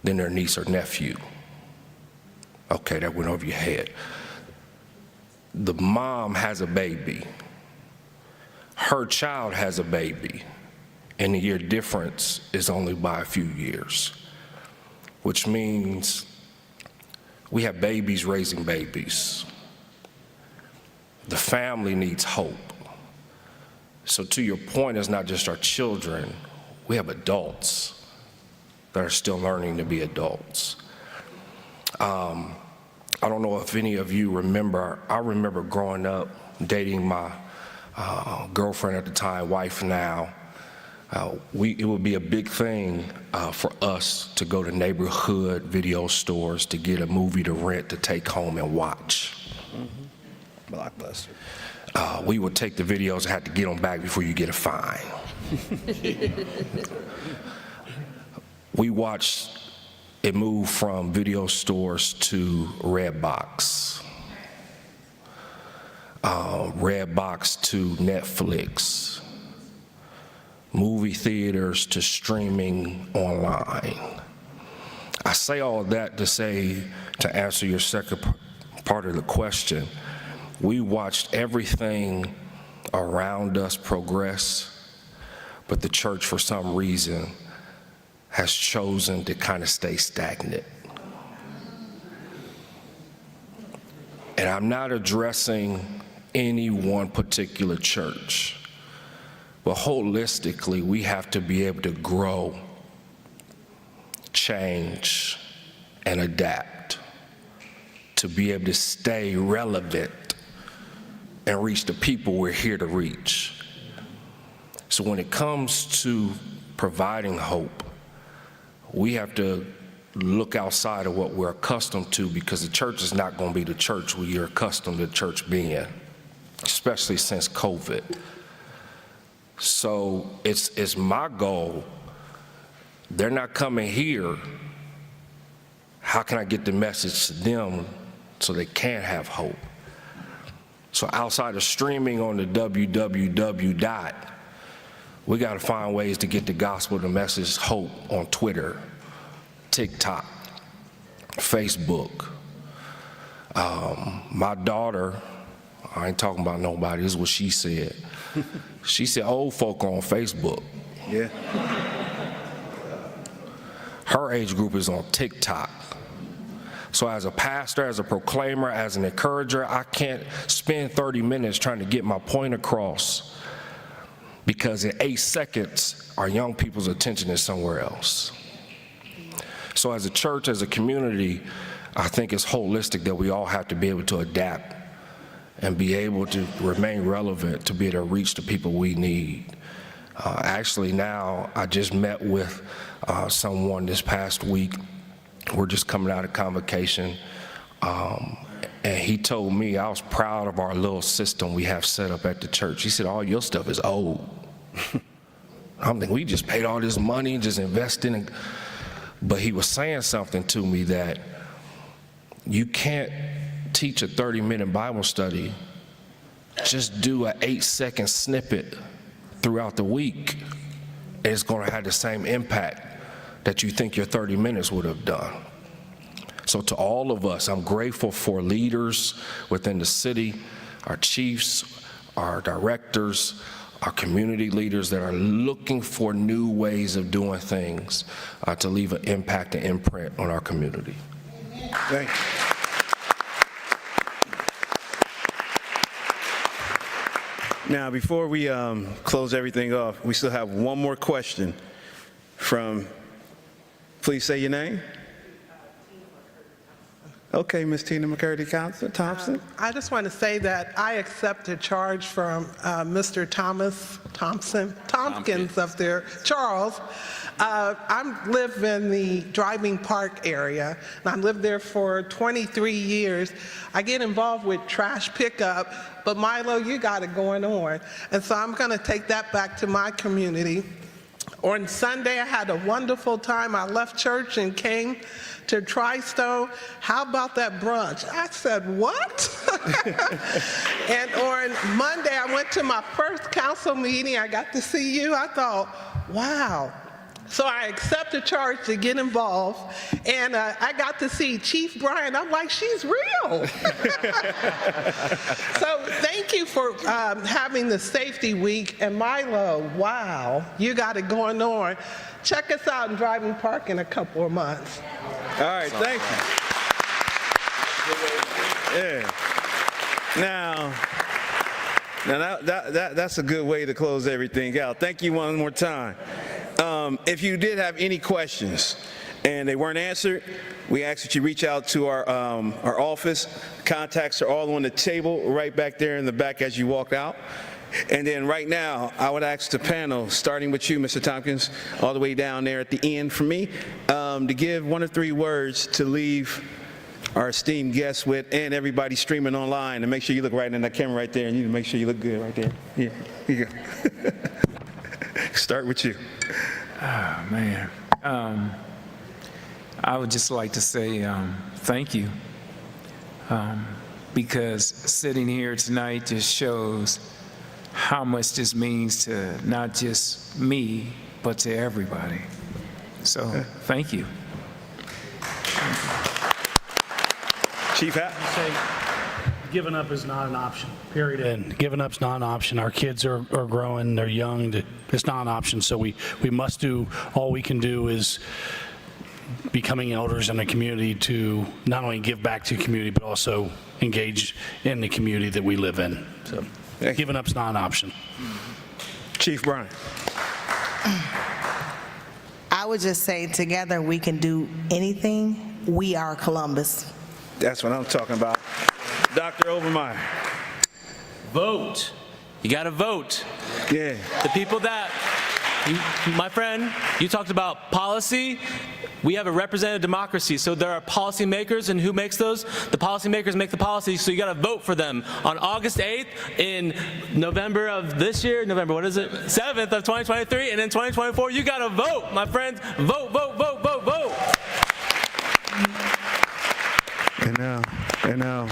than their niece or nephew. Okay, that went over your head. The mom has a baby. Her child has a baby, and the year difference is only by a few years, which means we have babies raising babies. The family needs hope. So to your point, it's not just our children, we have adults that are still learning to be adults. I don't know if any of you remember, I remember growing up dating my girlfriend at the time, wife now. It would be a big thing for us to go to neighborhood video stores to get a movie to rent to take home and watch. Blockbuster. We would take the videos and have to get them back before you get a fine. We watched it move from video stores to Redbox, Redbox to Netflix, movie theaters to streaming online. I say all of that to answer your second part of the question. We watched everything around us progress, but the church, for some reason, has chosen to kind of stay stagnant. And I'm not addressing any one particular church, but holistically, we have to be able to grow, change, and adapt to be able to stay relevant and reach the people we're here to reach. So when it comes to providing hope, we have to look outside of what we're accustomed to, because the church is not going to be the church we are accustomed to church being, especially since COVID. So it's my goal. They're not coming here. How can I get the message to them so they can have hope? So outside of streaming on the www. We got to find ways to get the gospel, the message, hope on Twitter, TikTok, Facebook. My daughter, I ain't talking about nobody, this is what she said. She said, old folk on Facebook. Yeah. Her age group is on TikTok. So as a pastor, as a proclaimer, as an encourager, I can't spend 30 minutes trying to get my point across, because in 8 seconds, our young people's attention is somewhere else. So as a church, as a community, I think it's holistic that we all have to be able to adapt and be able to remain relevant to be able to reach the people we need. Actually now, I just met with someone this past week. We're just coming out of convocation, and he told me I was proud of our little system we have set up at the church. He said, all your stuff is old. I'm thinking, we just paid all this money, just investing in. But he was saying something to me that you can't teach a 30-minute Bible study, just do an 8-second snippet throughout the week, and it's going to have the same impact that you think your 30 minutes would have done. So to all of us, I'm grateful for leaders within the city, our chiefs, our directors, our community leaders that are looking for new ways of doing things to leave an impact and imprint on our community. Thank you. Now, before we close everything off, we still have one more question from, please say your name. Okay, Ms. Tina McCurdy Thompson. I just want to say that I accept a charge from Mr. Tompkins up there, Charles. I live in the Driving Park area, and I've lived there for 23 years. I get involved with trash pickup, but Milo, you got it going on. And so I'm going to take that back to my community. On Sunday, I had a wonderful time. I left church and came to Tri-Stone. How about that brunch? I said, what? And on Monday, I went to my first council meeting. I got to see you. I thought, wow. So I accept the charge to get involved, and I got to see Chief Brian. I'm like, she's real. So thank you for having the safety week. And Milo, wow, you got it going on. Check us out in Driving Park in a couple of months. All right, thank you. Yeah. Now that's a good way to close everything out. Thank you one more time. If you did have any questions and they weren't answered, we ask that you reach out to our office. Contacts are all on the table right back there in the back as you walk out. And then right now, I would ask the panel, starting with you, Mr. Tompkins, all the way down there at the end for me, to give 1 or 3 words to leave our esteemed guests with, and everybody streaming online, and make sure you look right in that camera right there, and you make sure you look good right there. Yeah, here you go. Start with you. Oh, man. I would just like to say thank you, because sitting here tonight just shows how much this means to not just me, but to everybody. So, thank you. Chief Hat? Giving up is not an option, period. And giving up's not an option. Our kids are growing, they're young, it's not an option. So we must do, all we can do is becoming elders in the community to not only give back to the community, but also engage in the community that we live in. So giving up's not an option. Chief Bryan. I would just say together we can do anything. We are Columbus. That's what I'm talking about. Dr. Overmeyer. Vote. You got to vote. Yeah. The people that, my friend, you talked about policy. We have a representative democracy, so there are policymakers, and who makes those? The policymakers make the policies, so you got to vote for them. On August 8th, in November of this year, November, what is it? 7th of 2023, and in 2024, you got to vote, my friends. Vote, vote, vote, vote, vote. And now,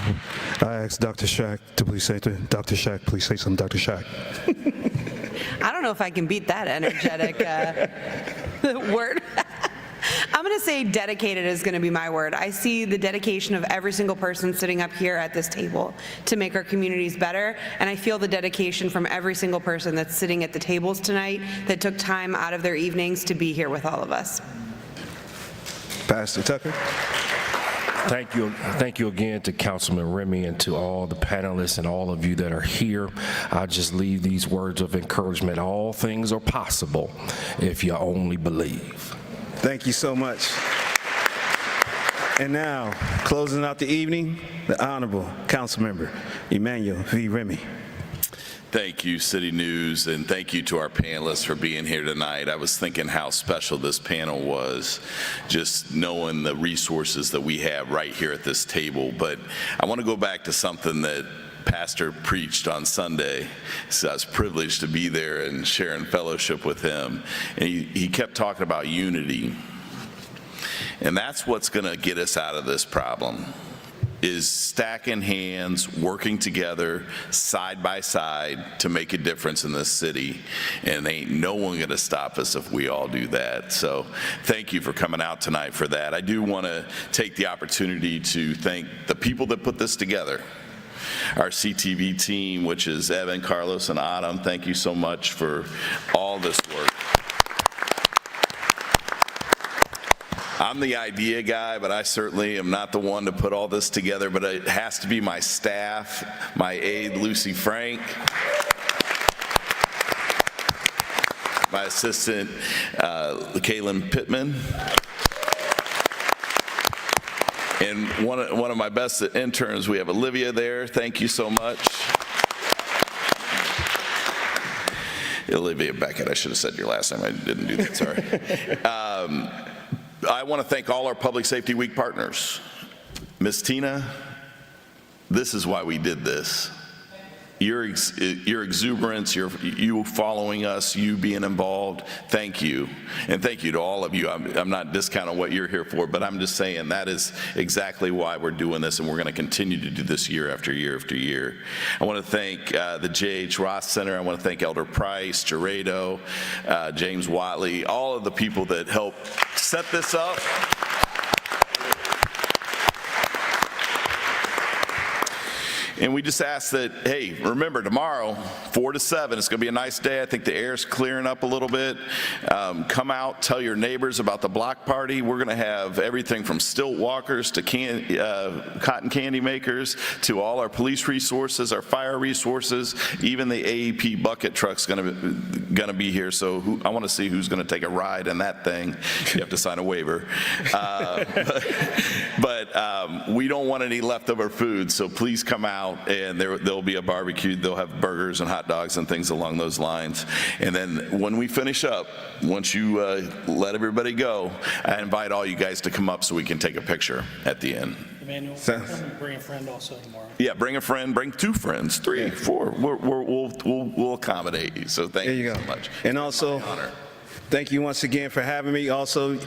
I ask Dr. Shack to please say to Dr. Shack, please say something, Dr. Shack. I don't know if I can beat that energetic word. I'm going to say dedicated is going to be my word. I see the dedication of every single person sitting up here at this table to make our communities better, and I feel the dedication from every single person that's sitting at the tables tonight that took time out of their evenings to be here with all of us. Pastor Tucker. Thank you again to Councilman Remy and to all the panelists and all of you that are here. I'll just leave these words of encouragement. All things are possible if you only believe. Thank you so much. And now, closing out the evening, the Honorable Councilmember Emmanuel V. Remy. Thank you, City News, and thank you to our panelists for being here tonight. I was thinking how special this panel was, just knowing the resources that we have right here at this table. But I want to go back to something that Pastor preached on Sunday. So I was privileged to be there and sharing fellowship with him. And he kept talking about unity. And that's what's going to get us out of this problem, is stacking hands, working together, side by side, to make a difference in this city. And ain't no one going to stop us if we all do that. So thank you for coming out tonight for that. I do want to take the opportunity to thank the people that put this together. Our CTV team, which is Evan, Carlos, and Adam. Thank you so much for all this work. I'm the idea guy, but I certainly am not the one to put all this together, but it has to be my staff, my aide, Lucy Frank, my assistant, Kaylin Pittman, and one of my best interns, we have Olivia there. Thank you so much. Olivia Beckett, I should have said your last name. I didn't do that, sorry. I want to thank all our Public Safety Week partners. Ms. Tina, this is why we did this. Your exuberance, you following us, you being involved, thank you. And thank you to all of you. I'm not discounting what you're here for, but I'm just saying that is exactly why we're doing this, and we're going to continue to do this year after year after year. I want to thank the J.H. Ross Center. I want to thank Elder Price, Gerardo, James Watley, all of the people that helped set this up. And we just ask that, hey, remember tomorrow, 4 to 7, it's going to be a nice day. I think the air's clearing up a little bit. Come out, tell your neighbors about the block party. We're going to have everything from stilt walkers to cotton candy makers to all our police resources, our fire resources, even the AEP bucket truck's going to be here. So I want to see who's going to take a ride in that thing. You have to sign a waiver. But we don't want any leftover food, so please come out. out, and there'll be a barbecue. They'll have burgers and hot dogs and things along those lines. And then when we finish up, once you let everybody go, I invite all you guys to come up so we can take a picture at the end. Emmanuel, bring a friend also tomorrow. Yeah, bring a friend, bring 2 friends, 3, 4. We'll accommodate you. So thank you so much. And also, thank you once again for having me. Also,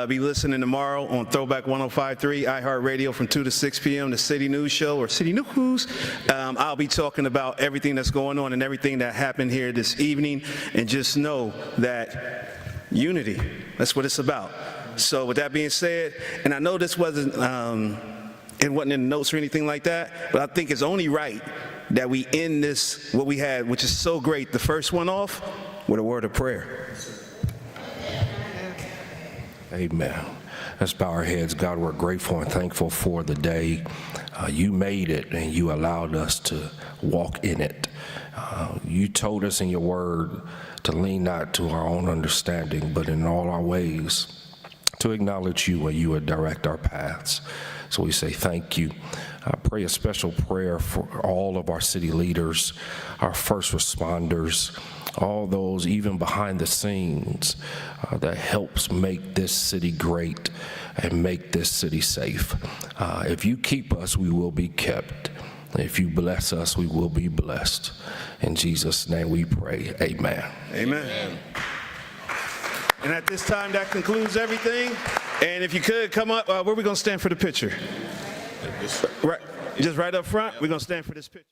be listening tomorrow on Throwback 105.3 iHeartRadio from 2 to 6 p.m. the City News Show or City News. I'll be talking about everything that's going on and everything that happened here this evening. And just know that unity, that's what it's about. So with that being said, and I know this wasn't, it wasn't in the notes or anything like that, but I think it's only right that we end this, what we had, which is so great, the first one off, with a word of prayer. Amen. Let's bow our heads. God, we're grateful and thankful for the day you made it and you allowed us to walk in it. You told us in your word to lean not to our own understanding, but in all our ways to acknowledge you and you would direct our paths. So we say thank you. I pray a special prayer for all of our city leaders, our first responders, all those even behind the scenes that helps make this city great and make this city safe. If you keep us, we will be kept. If you bless us, we will be blessed. In Jesus' name we pray, amen. Amen. And at this time, that concludes everything. And if you could come up, where are we going to stand for the picture? Right, just right up front, we're going to stand for this picture.